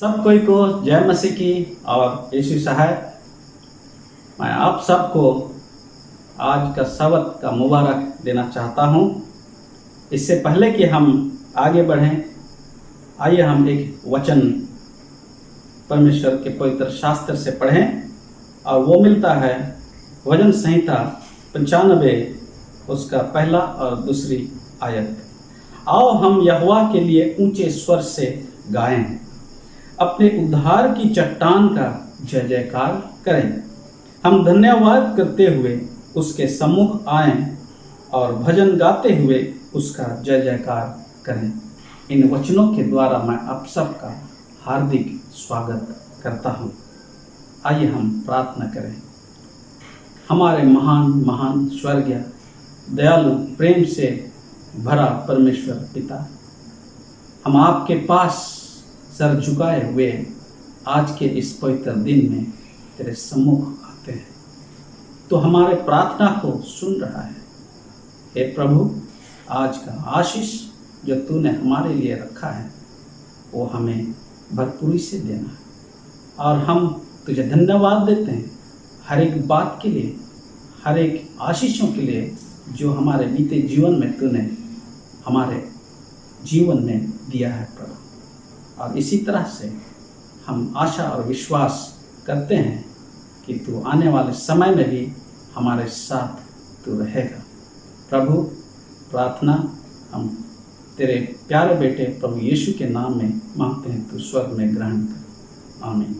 सब कोई को जय मसीह की और यीशु सहाय। मैं आप सबको आज का सबत का मुबारक देना चाहता हूँ। इससे पहले कि हम आगे बढ़ें, आइए हम एक वचन परमेश्वर के पवित्र शास्त्र से पढ़ें और वो मिलता है वचन संहिता 95 उसका पहला और दूसरी आयत। आओ हम यहोवा के लिए ऊंचे स्वर से गाएं, अपने उद्धार की चट्टान का जय जयकार करें। हम धन्यवाद करते हुए उसके सम्मुख आएं और भजन गाते हुए उसका जय जयकार करें। इन वचनों के द्वारा मैं आप सबका हार्दिक स्वागत करता हूं। आइए हम प्रार्थना करें। हमारे महान महान स्वर्गीय दयालु प्रेम से भरा परमेश्वर पिता, हम आपके पास सर झुकाए हुए आज के इस पवित्र दिन में तेरे सम्मुख आते हैं। तो हमारे प्रार्थना को सुन रहा है। हे प्रभु, आज का आशीष जो तूने हमारे लिए रखा है वो हमें भरपूरी से देना है। और हम तुझे धन्यवाद देते हैं हर एक बात के लिए, हर एक आशीषों के लिए जो हमारे बीते जीवन में तूने हमारे जीवन में दिया है प्रभु। और इसी तरह से हम आशा और विश्वास करते हैं कि तू आने वाले समय में भी हमारे साथ तू रहेगा। प्रभु, प्रार्थना हम तेरे प्यारे बेटे प्रभु यीशु के नाम में मांगते हैं, तू स्वर्ग में ग्रहण कर। आमीन।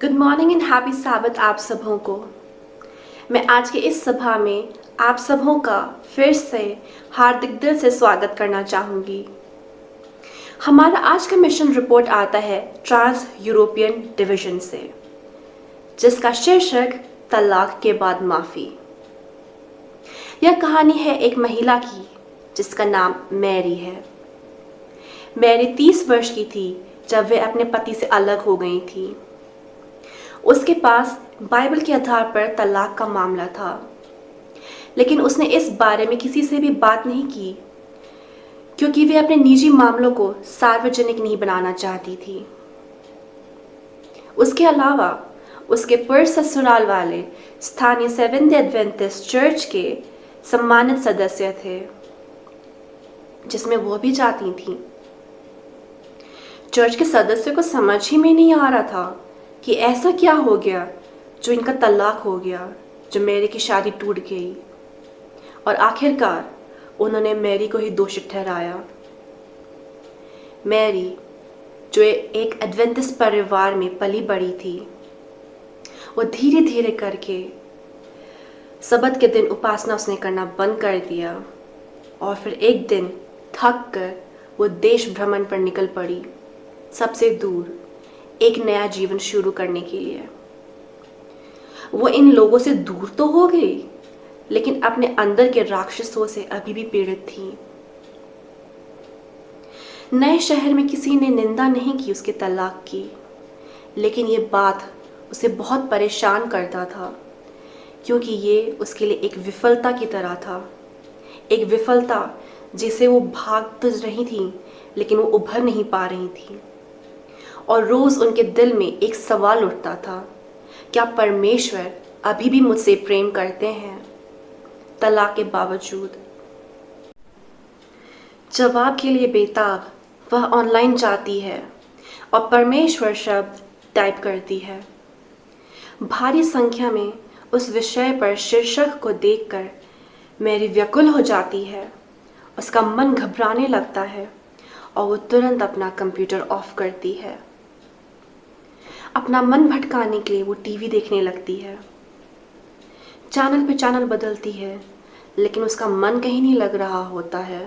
गुड मॉर्निंग एंड हैप्पी साबत आप सबों को। मैं आज के इस सभा में आप सबों का फिर से हार्दिक दिल से स्वागत करना चाहूँगी। हमारा आज का मिशन रिपोर्ट आता है ट्रांस यूरोपियन डिवीजन से, जिसका शीर्षक तलाक के बाद माफ़ी। यह कहानी है एक महिला की जिसका नाम मैरी है। मैरी 30 वर्ष की थी जब वे अपने पति से अलग हो गई थी। उसके पास बाइबल के आधार पर तलाक का मामला था, लेकिन उसने इस बारे में किसी से भी बात नहीं की क्योंकि वे अपने निजी मामलों को सार्वजनिक नहीं बनाना चाहती थी। उसके अलावा उसके पूर्व ससुराल वाले स्थानीय सेवेंथ एडवेंटिस्ट चर्च के सम्मानित सदस्य थे, जिसमें वो भी जाती थी। चर्च के सदस्यों को समझ ही में नहीं आ रहा था कि ऐसा क्या हो गया जो इनका तलाक हो गया, जो मैरी की शादी टूट गई। और आखिरकार उन्होंने मैरी को ही दोषी ठहराया। मैरी, जो एक एडवेंटिस्ट परिवार में पली बड़ी थी, वो धीरे धीरे करके सबत के दिन उपासना उसने करना बंद कर दिया और फिर एक दिन थक कर वो देश भ्रमण पर निकल पड़ी, सबसे दूर एक नया जीवन शुरू करने के लिए। वो इन लोगों से दूर तो हो गई, लेकिन अपने अंदर के राक्षसों से अभी भी पीड़ित थी। नए शहर में किसी ने निंदा नहीं की उसके तलाक की, लेकिन ये बात उसे बहुत परेशान करता था क्योंकि ये उसके लिए एक विफलता की तरह था, एक विफलता जिसे वो भाग तो रही थी लेकिन वो उभर नहीं पा रही थी। और रोज उनके दिल में एक सवाल उठता था, क्या परमेश्वर अभी भी मुझसे प्रेम करते हैं तलाक के बावजूद? जवाब के लिए बेताब वह ऑनलाइन जाती है और परमेश्वर शब्द टाइप करती है। भारी संख्या में उस विषय पर शीर्षक को देखकर मैरी व्याकुल हो जाती है। उसका मन घबराने लगता है और वो तुरंत अपना कंप्यूटर ऑफ करती है। अपना मन भटकाने के लिए वो टीवी देखने लगती है। चैनल पे चैनल बदलती है, लेकिन उसका मन कहीं नहीं लग रहा होता है।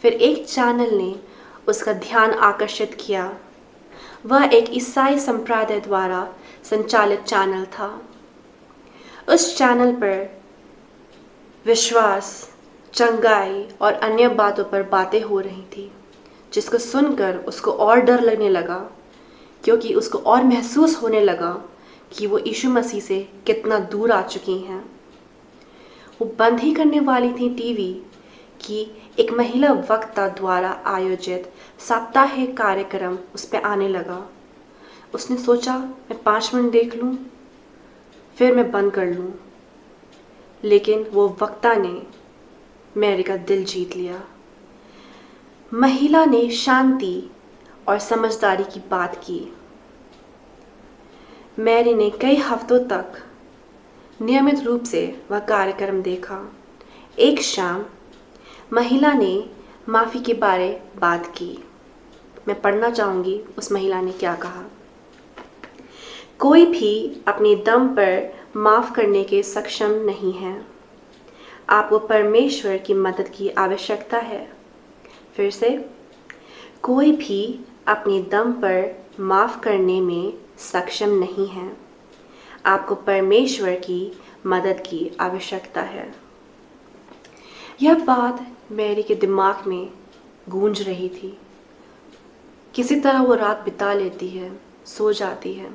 फिर एक चैनल ने उसका ध्यान आकर्षित किया। वह एक ईसाई संप्रदाय द्वारा संचालित चैनल था। उस चैनल पर विश्वास, चंगाई और अन्य बातों पर बातें हो रही थी, जिसको सुनकर उसको और डर लगने लगा क्योंकि उसको और महसूस होने लगा कि वो यीशु मसीह से कितना दूर आ चुकी हैं। वो बंद ही करने वाली थी टीवी कि एक महिला वक्ता द्वारा आयोजित साप्ताहिक कार्यक्रम उस पर आने लगा। उसने सोचा मैं 5 मिनट देख लूँ, फिर मैं बंद कर लूँ। लेकिन वो वक्ता ने मैरी का दिल जीत लिया। महिला ने शांति और समझदारी की बात की। मैरी ने कई हफ्तों तक नियमित रूप से वह कार्यक्रम देखा। एक शाम महिला ने माफ़ी के बारे बात की। मैं पढ़ना चाहूँगी उस महिला ने क्या कहा। कोई भी अपने दम पर माफ़ करने के सक्षम नहीं है। आपको परमेश्वर की मदद की आवश्यकता है। फिर से, कोई भी अपने दम पर माफ़ करने में सक्षम नहीं है। आपको परमेश्वर की मदद की आवश्यकता है। यह बात मैरी के दिमाग में गूंज रही थी। किसी तरह वो रात बिता लेती है, सो जाती है,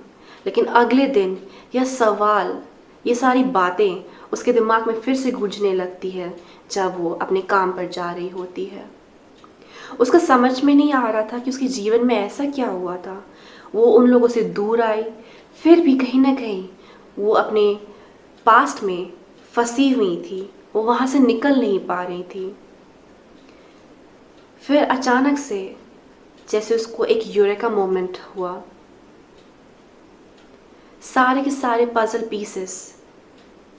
लेकिन अगले दिन यह सवाल, ये सारी बातें उसके दिमाग में फिर से गूंजने लगती है जब वो अपने काम पर जा रही होती है। उसको समझ में नहीं आ रहा था कि उसके जीवन में ऐसा क्या हुआ था। वो उन लोगों से दूर आई, फिर भी कहीं ना कहीं वो अपने पास्ट में फंसी हुई थी। वो वहाँ से निकल नहीं पा रही थी। फिर अचानक से जैसे उसको एक यूरेका मोमेंट हुआ। सारे के सारे पजल पीसेस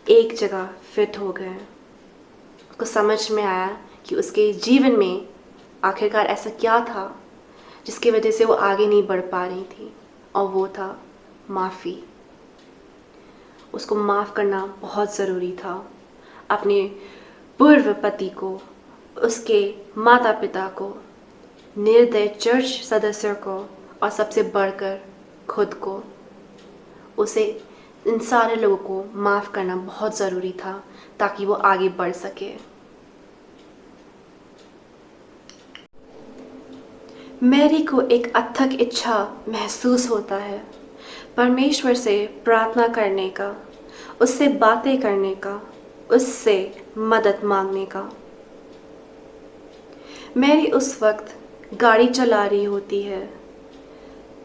एक जगह फिट हो गए। उसको समझ में आया कि उसके जीवन में आखिरकार ऐसा क्या था जिसकी वजह से वो आगे नहीं बढ़ पा रही थी, और वो था माफ़ी। उसको माफ़ करना बहुत ज़रूरी था। अपने पूर्व पति को, उसके माता पिता को, निर्दय चर्च सदस्यों को और सबसे बढ़कर खुद को। उसे इन सारे लोगों को माफ़ करना बहुत ज़रूरी था ताकि वो आगे बढ़ सके। मैरी को एक अथक इच्छा महसूस होता है परमेश्वर से प्रार्थना करने का, उससे बातें करने का, उससे मदद मांगने का। मैरी उस वक्त गाड़ी चला रही होती है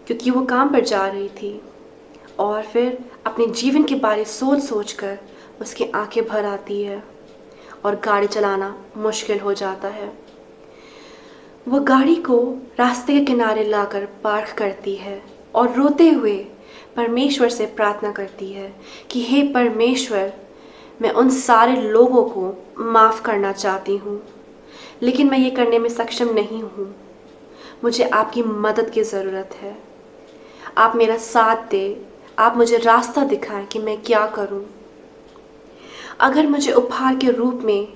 क्योंकि वो काम पर जा रही थी और फिर अपने जीवन के बारे सोच सोचकर उसकी आंखें भर आती है और गाड़ी चलाना मुश्किल हो जाता है। वो गाड़ी को रास्ते के किनारे लाकर पार्क करती है और रोते हुए परमेश्वर से प्रार्थना करती है कि हे परमेश्वर, मैं उन सारे लोगों को माफ़ करना चाहती हूँ, लेकिन मैं ये करने में सक्षम नहीं हूँ। मुझे आपकी मदद की ज़रूरत है। आप मेरा साथ दें, आप मुझे रास्ता दिखाएं कि मैं क्या करूं। अगर मुझे उपहार के रूप में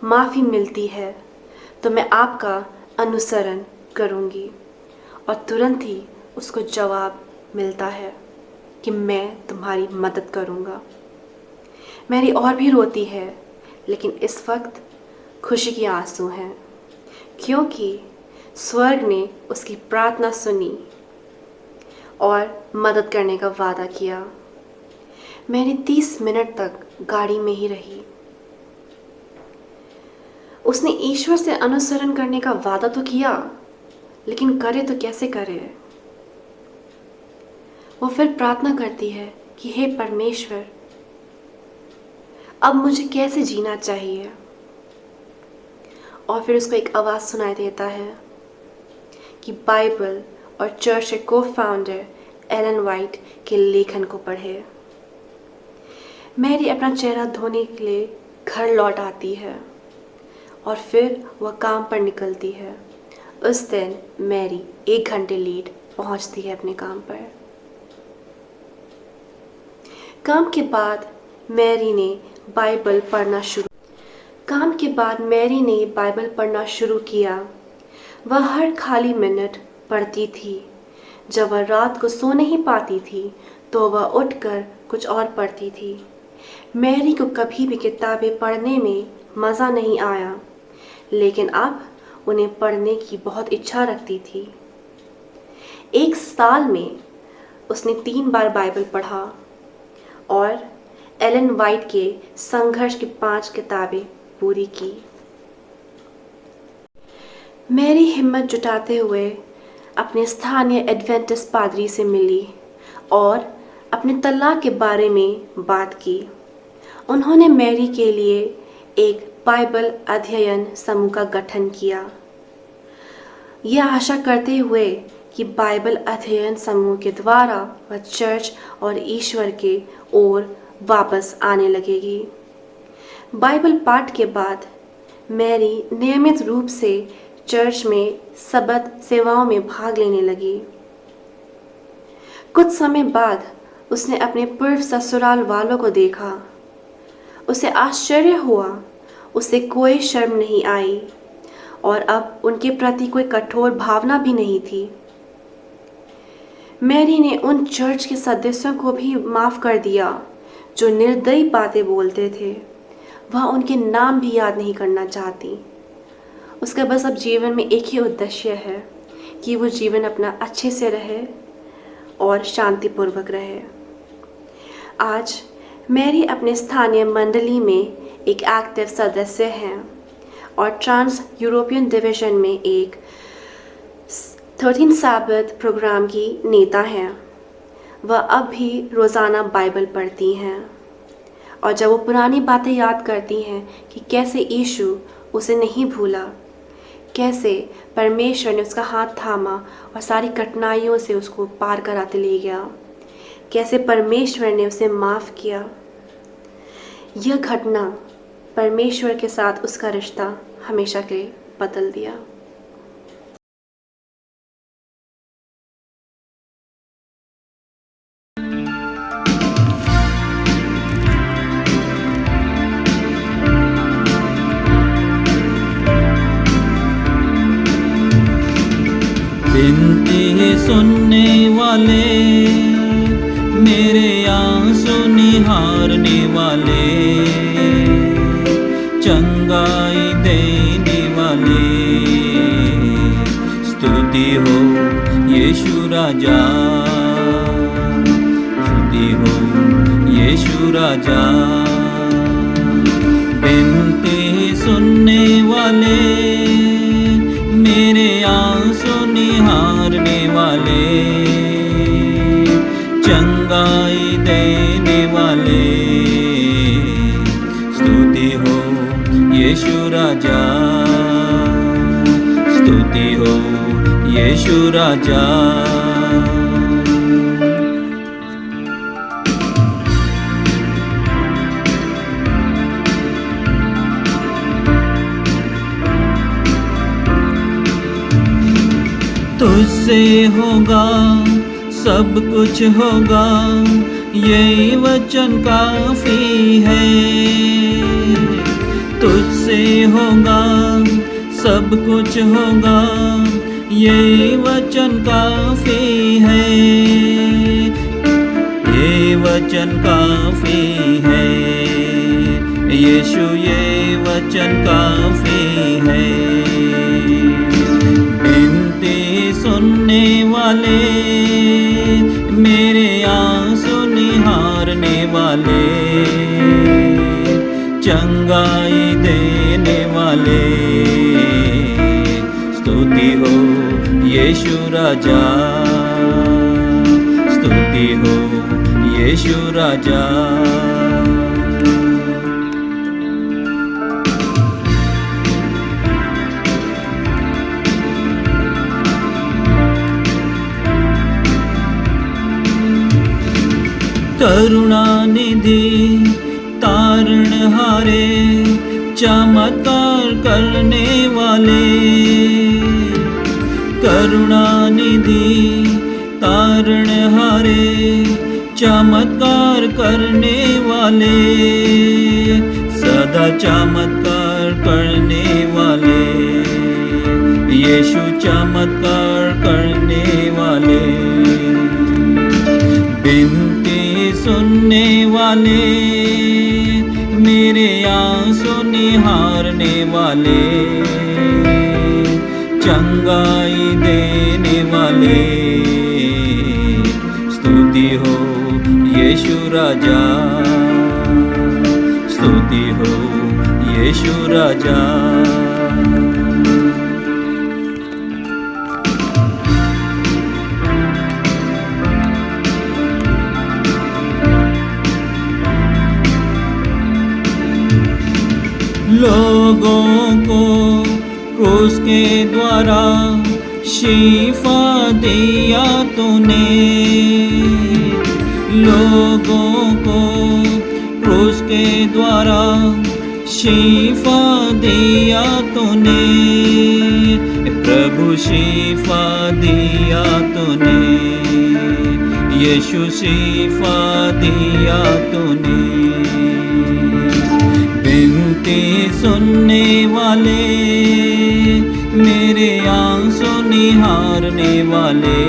माफ़ी मिलती है तो मैं आपका अनुसरण करूंगी। और तुरंत ही उसको जवाब मिलता है कि मैं तुम्हारी मदद करूंगा। मैरी और भी रोती है, लेकिन इस वक्त खुशी के आंसू हैं क्योंकि स्वर्ग ने उसकी प्रार्थना सुनी और मदद करने का वादा किया। मैरी 30 मिनट तक गाड़ी में ही रही। उसने ईश्वर से अनुसरण करने का वादा तो किया, लेकिन करे तो कैसे करे। वो फिर प्रार्थना करती है कि हे परमेश्वर, अब मुझे कैसे जीना चाहिए। और फिर उसको एक आवाज़ सुनाई देता है कि बाइबल और चर्च के को फाउंडर एलन वाइट के लेखन को पढ़े। मैरी अपना चेहरा धोने के लिए घर लौट आती है और फिर वह काम पर निकलती है। उस दिन मैरी 1 घंटे लेट पहुंचती है अपने काम पर। काम के बाद मैरी ने बाइबल पढ़ना शुरू किया। वह हर खाली मिनट पढ़ती थी। जब वह रात को सो नहीं पाती थी तो वह उठकर कुछ और पढ़ती थी। मैरी को कभी भी किताबें पढ़ने में मज़ा नहीं आया, लेकिन अब उन्हें पढ़ने की बहुत इच्छा रखती थी। 1 साल में उसने 3 बार बाइबल पढ़ा और एलन वाइट के संघर्ष की 5 किताबें पूरी की। मैरी हिम्मत जुटाते हुए अपने स्थानीय एडवेंटिस्ट पादरी से मिली और अपने तलाक के बारे में बात की। उन्होंने मैरी के लिए एक बाइबल अध्ययन समूह का गठन किया, यह आशा करते हुए कि बाइबल अध्ययन समूह के द्वारा वह चर्च और ईश्वर के ओर वापस आने लगेगी। बाइबल पाठ के बाद मैरी नियमित रूप से चर्च में सबत सेवाओं में भाग लेने लगी। कुछ समय बाद उसने अपने पूर्व ससुराल वालों को देखा। उसे आश्चर्य हुआ, उसे कोई शर्म नहीं आई और अब उनके प्रति कोई कठोर भावना भी नहीं थी। मैरी ने उन चर्च के सदस्यों को भी माफ़ कर दिया जो निर्दयी बातें बोलते थे। वह उनके नाम भी याद नहीं करना चाहती। उसका बस अब जीवन में एक ही उद्देश्य है कि वो जीवन अपना अच्छे से रहे और शांतिपूर्वक रहे। आज मैरी अपने स्थानीय मंडली में एक एक्टिव सदस्य हैं और ट्रांस यूरोपियन डिवीज़न में एक 13 सैबथ प्रोग्राम की नेता हैं। वह अब भी रोज़ाना बाइबल पढ़ती हैं और जब वो पुरानी बातें याद करती हैं कि कैसे यीशु उसे नहीं भूला, कैसे परमेश्वर ने उसका हाथ थामा और सारी कठिनाइयों से उसको पार कराते ले गया, कैसे परमेश्वर ने उसे माफ़ किया, यह घटना परमेश्वर के साथ उसका रिश्ता हमेशा के लिए बदल दिया। बिनती सुनने वाले, मेरे आंसू निहारने वाले, चंगाई देने वाले, स्तुति हो यीशु राजा, स्तुति हो यीशु राजा। बिनती सुनने वाले, मेरे आंसू निहारने वाले, चंगाई देने वाले, स्तुति हो यीशु राजा, स्तुति हो यीशु राजा। तुझसे होगा सब कुछ होगा, यही वचन काफी है। तुझसे होगा सब कुछ होगा, यही वचन काफी है, ये वचन काफी है, यीशु ये वचन काफी है। सुनने वाले, मेरे आंसू निहारने वाले, चंगाई देने वाले, स्तुति हो यीशु राजा, स्तुति हो यीशु राजा। करुणा निधि तारणहारे, चमत्कार करने वाले, करुणा निधि तारणहारे, चमत्कार करने वाले, सदा चमत्कार करने वाले, यीशु चमत्कार करने वाले। बिनती सुनने वाले, मेरे आंसू निहारने वाले, चंगाई देने वाले, स्तुति हो यीशु राजा, स्तुति हो यीशु राजा। लोगों को क्रूस के द्वारा शिफा दिया तूने, लोगों को क्रूस के द्वारा शिफा दिया तूने, प्रभु शिफा दिया तूने, यीशु शिफा दिया तूने। बिनती सुनने वाले, मेरे आंसू निहारने वाले,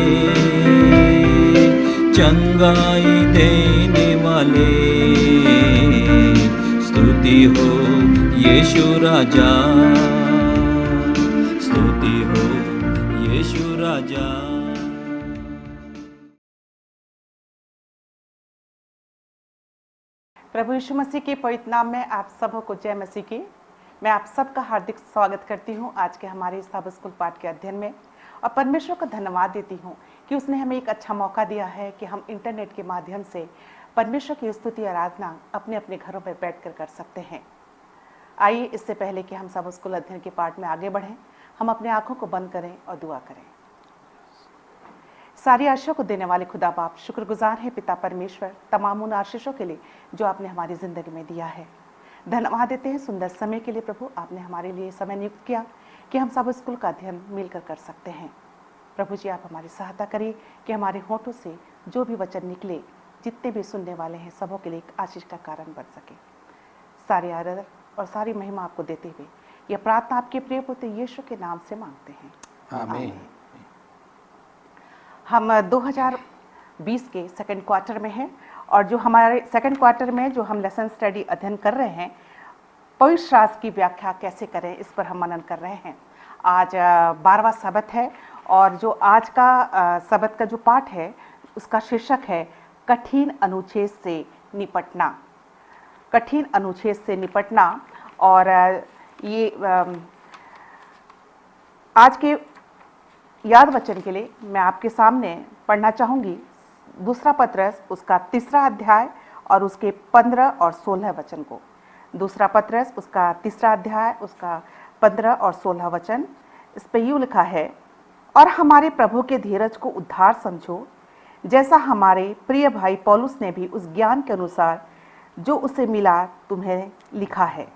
चंगाई देने वाले, स्तुति हो यीशु राजा, स्तुति हो यीशु राजा। प्रभु यीशु मसीह के पवित्र नाम में आप सबों को जय मसीह की। मैं आप सबका हार्दिक स्वागत करती हूं आज के हमारे सब स्कूल पाठ के अध्ययन में, और परमेश्वर को धन्यवाद देती हूं कि उसने हमें एक अच्छा मौका दिया है कि हम इंटरनेट के माध्यम से परमेश्वर की स्तुति आराधना अपने अपने घरों पर बैठकर कर सकते हैं। आइए इससे पहले कि हम सब स्कूल अध्ययन के पाठ में आगे बढ़ें, हम अपने आंखों को बंद करें और दुआ करें। सारी आशीषों को देने वाले खुदा बाप, शुक्रगुजार है पिता परमेश्वर तमाम उन आशीषों के लिए जो आपने हमारी ज़िंदगी में दिया है। धन्यवाद देते हैं सुंदर समय के लिए प्रभु, आपने हमारे लिए समय नियुक्त किया कि हम सब स्कूल का अध्ययन मिलकर कर सकते हैं। प्रभु जी आप हमारी सहायता करिए कि हमारे होठों से जो भी वचन निकले, जितने भी सुनने वाले हैं सबों के लिए एक आशीष का कारण बन सके। सारी आदर और सारी महिमा आपको देते हुए यह प्रार्थना आपके प्रिय पुत्र यीशु के नाम से मांगते हैं, आमीन। हम 2020 के सेकंड क्वार्टर में हैं और जो हमारे सेकंड क्वार्टर में जो हम लेसन स्टडी अध्ययन कर रहे हैं, पवित्र शास्त्र की व्याख्या कैसे करें, इस पर हम मनन कर रहे हैं। आज 12वां सबत है और जो आज का सबत का जो पाठ है उसका शीर्षक है कठिन अनुच्छेद से निपटना। कठिन अनुच्छेद से निपटना। और ये आज के याद वचन के लिए मैं आपके सामने पढ़ना चाहूँगी दूसरा पत्रस उसका 3रा अध्याय और उसके 15 और 16 वचन को। दूसरा पत्रस उसका 3रा अध्याय उसका 15 और 16 वचन। इस पे यूँ लिखा है, और हमारे प्रभु के धीरज को उद्धार समझो, जैसा हमारे प्रिय भाई पौलुस ने भी उस ज्ञान के अनुसार जो उसे मिला तुम्हें लिखा है,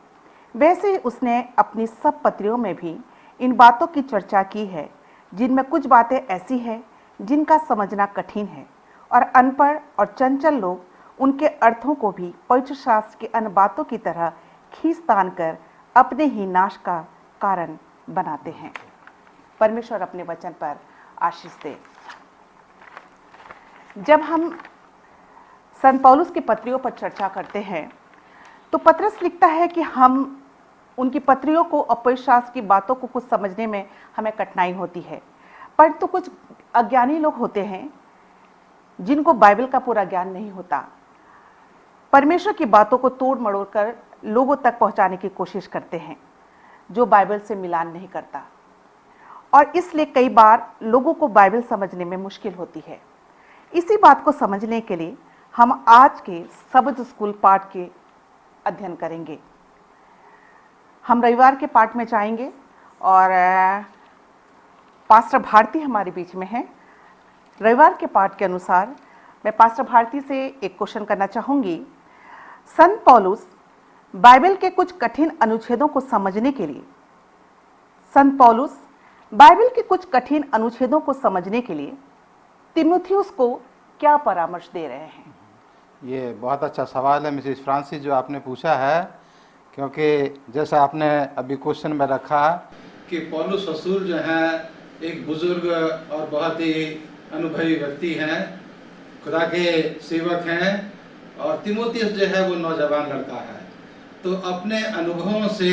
वैसे उसने अपनी सब पत्रियों में भी इन बातों की चर्चा की है, जिनमें कुछ बातें ऐसी हैं जिनका समझना कठिन है और अनपढ़ और चंचल लोग उनके अर्थों को भी पवित्र शास्त्र की अन्य बातों की तरह खींच तान कर अपने ही नाश का कारण बनाते हैं। परमेश्वर अपने वचन पर आशीष दे। जब हम संत पौलुस की पत्रियों पर चर्चा करते हैं तो पत्रस लिखता है कि हम उनकी पत्रियों को और पवित्र शास्त्र की बातों को कुछ समझने में हमें कठिनाई होती है, परंतु कुछ अज्ञानी लोग होते हैं जिनको बाइबल का पूरा ज्ञान नहीं होता, परमेश्वर की बातों को तोड़ मरोड़ कर लोगों तक पहुंचाने की कोशिश करते हैं, जो बाइबल से मिलान नहीं करता, और इसलिए कई बार लोगों को बाइबल समझने में मुश्किल होती है। इसी बात को समझने के लिए हम आज के शब्द स्कूल पाठ के अध्ययन करेंगे। हम रविवार के पाठ में जाएंगे और पास्टर भारती हमारे बीच में हैं। रविवार के पाठ के अनुसार मैं पास्टर भारती से एक क्वेश्चन करना चाहूँगी। संत पौलुस बाइबल के कुछ कठिन अनुच्छेदों को समझने के लिए तीमुथियुस को क्या परामर्श दे रहे हैं? ये बहुत अच्छा सवाल है मिसेस फ्रांसिस जो आपने पूछा है, क्योंकि जैसा आपने अभी क्वेश्चन में रखा कि पौलुस रसूल जो हैं एक बुजुर्ग और बहुत ही अनुभवी व्यक्ति हैं, खुदा के सेवक हैं, और तीमुथियुस जो है वो नौजवान लड़का है। तो अपने अनुभवों से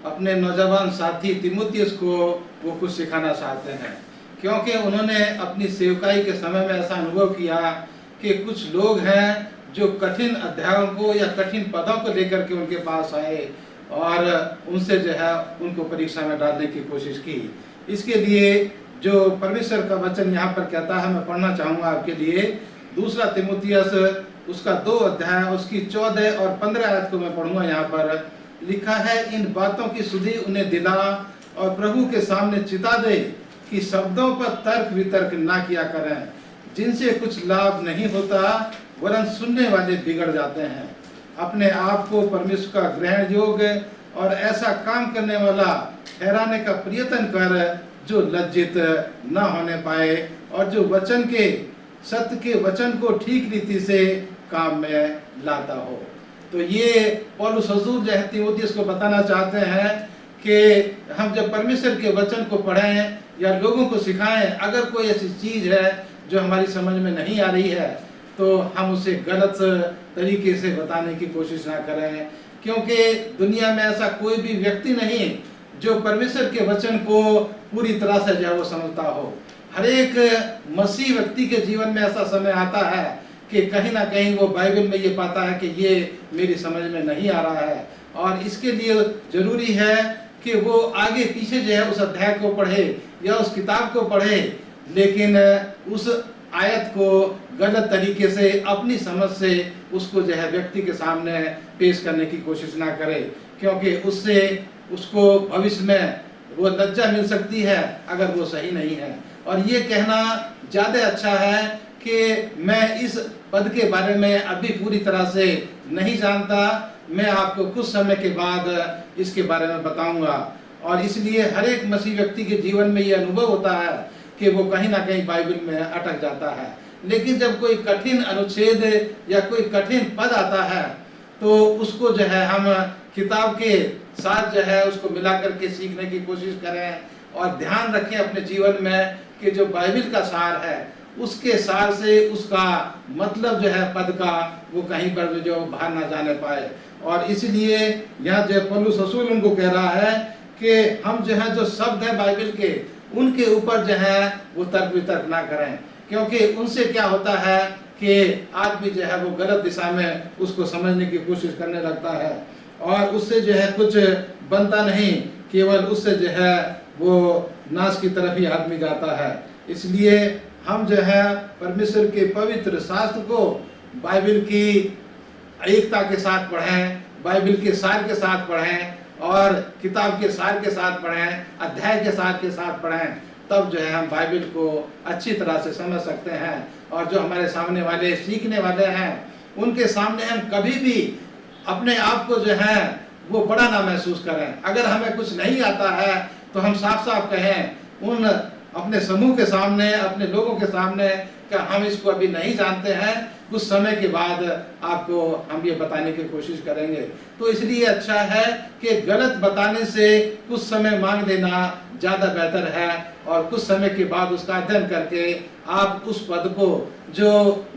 अपने नौजवान साथी तीमुथियुस को वो कुछ सिखाना चाहते हैं, क्योंकि उन्होंने अपनी सेवकाई के समय में ऐसा अनुभव किया कि कुछ लोग हैं जो कठिन अध्यायों को या कठिन पदों को लेकर के उनके पास आए और उनसे जो है उनको परीक्षा में डालने की कोशिश की। इसके लिए जो परमेश्वर का वचन यहाँ पर कहता है, मैं पढ़ना चाहूँगा आपके लिए। दूसरा तीमुथियुस उसका 2 अध्याय उसकी 14 और 15 आयत को मैं पढ़ूंगा। यहाँ पर लिखा है, इन बातों की सुधि उन्हें दिला और प्रभु के सामने चिता दे कि शब्दों पर तर्क वितर्क ना किया करें, जिनसे कुछ लाभ नहीं होता, वरन सुनने वाले बिगड़ जाते हैं। अपने आप को परमेश्वर का ग्रहण योग्य और ऐसा काम करने वाला ठहराने का प्रयत्न कर जो लज्जित न होने पाए और जो वचन के सत्य के वचन को ठीक रीति से काम में लाता हो। तो ये पौलुस रसूल जो है तीमुथियुस को बताना चाहते हैं कि हम जब परमेश्वर के वचन को पढ़ें या लोगों को सिखाएं, अगर कोई ऐसी चीज है जो हमारी समझ में नहीं आ रही है तो हम उसे गलत तरीके से बताने की कोशिश ना करें, क्योंकि दुनिया में ऐसा कोई भी व्यक्ति नहीं जो परमेश्वर के वचन को पूरी तरह से जो है वो समझता हो। हर एक मसीह व्यक्ति के जीवन में ऐसा समय आता है कि कहीं ना कहीं वो बाइबल में ये पाता है कि ये मेरी समझ में नहीं आ रहा है, और इसके लिए जरूरी है कि वो आगे पीछे जो है उस अध्याय को पढ़े या उस किताब को पढ़े, लेकिन उस आयत को गलत तरीके से अपनी समझ से उसको जो है व्यक्ति के सामने पेश करने की कोशिश ना करे, क्योंकि उससे उसको भविष्य में वो लज्जा मिल सकती है अगर वो सही नहीं है। और ये कहना ज़्यादा अच्छा है कि मैं इस पद के बारे में अभी पूरी तरह से नहीं जानता, मैं आपको कुछ समय के बाद इसके बारे में बताऊंगा। और इसलिए हर एक मसीह व्यक्ति के जीवन में ये अनुभव होता है कि वो कहीं ना कहीं बाइबल में अटक जाता है, लेकिन जब कोई कठिन अनुच्छेद या कोई कठिन पद आता है तो उसको जो है हम किताब के साथ जो है उसको मिला करके सीखने की कोशिश करें और ध्यान रखें अपने जीवन में कि जो बाइबल का सार है उसके सार से उसका मतलब जो है पद का वो कहीं पर जो बाहर ना जाने पाए। और इसलिए यहाँ जो पौलुस रसूल उनको कह रहा है कि हम जो है जो शब्द है बाइबल के उनके ऊपर जो है वो तर्क वितर्क ना करें, क्योंकि उनसे क्या होता है कि आदमी जो है वो गलत दिशा में उसको समझने की कोशिश करने लगता है और उससे जो है कुछ बनता नहीं, केवल उससे जो है वो नाश की तरफ ही आदमी जाता है। इसलिए हम जो है परमेश्वर के पवित्र शास्त्र को बाइबल की एकता के साथ पढ़ें, बाइबल के सार के साथ पढ़ें और किताब के सार के साथ पढ़ें, अध्याय के सार के साथ पढ़ें, तब जो है हम बाइबल को अच्छी तरह से समझ सकते हैं। और जो हमारे सामने वाले सीखने वाले हैं उनके सामने हम कभी भी अपने आप को जो है वो बड़ा ना महसूस करें। अगर हमें कुछ नहीं आता है तो हम साफ साफ कहें उन अपने समूह के सामने, अपने लोगों के सामने कि हम इसको अभी नहीं जानते हैं, कुछ समय के बाद आपको हम ये बताने की कोशिश करेंगे। तो इसलिए अच्छा है कि गलत बताने से कुछ समय मांग लेना ज़्यादा बेहतर है और कुछ समय के बाद उसका अध्ययन करके आप उस पद को जो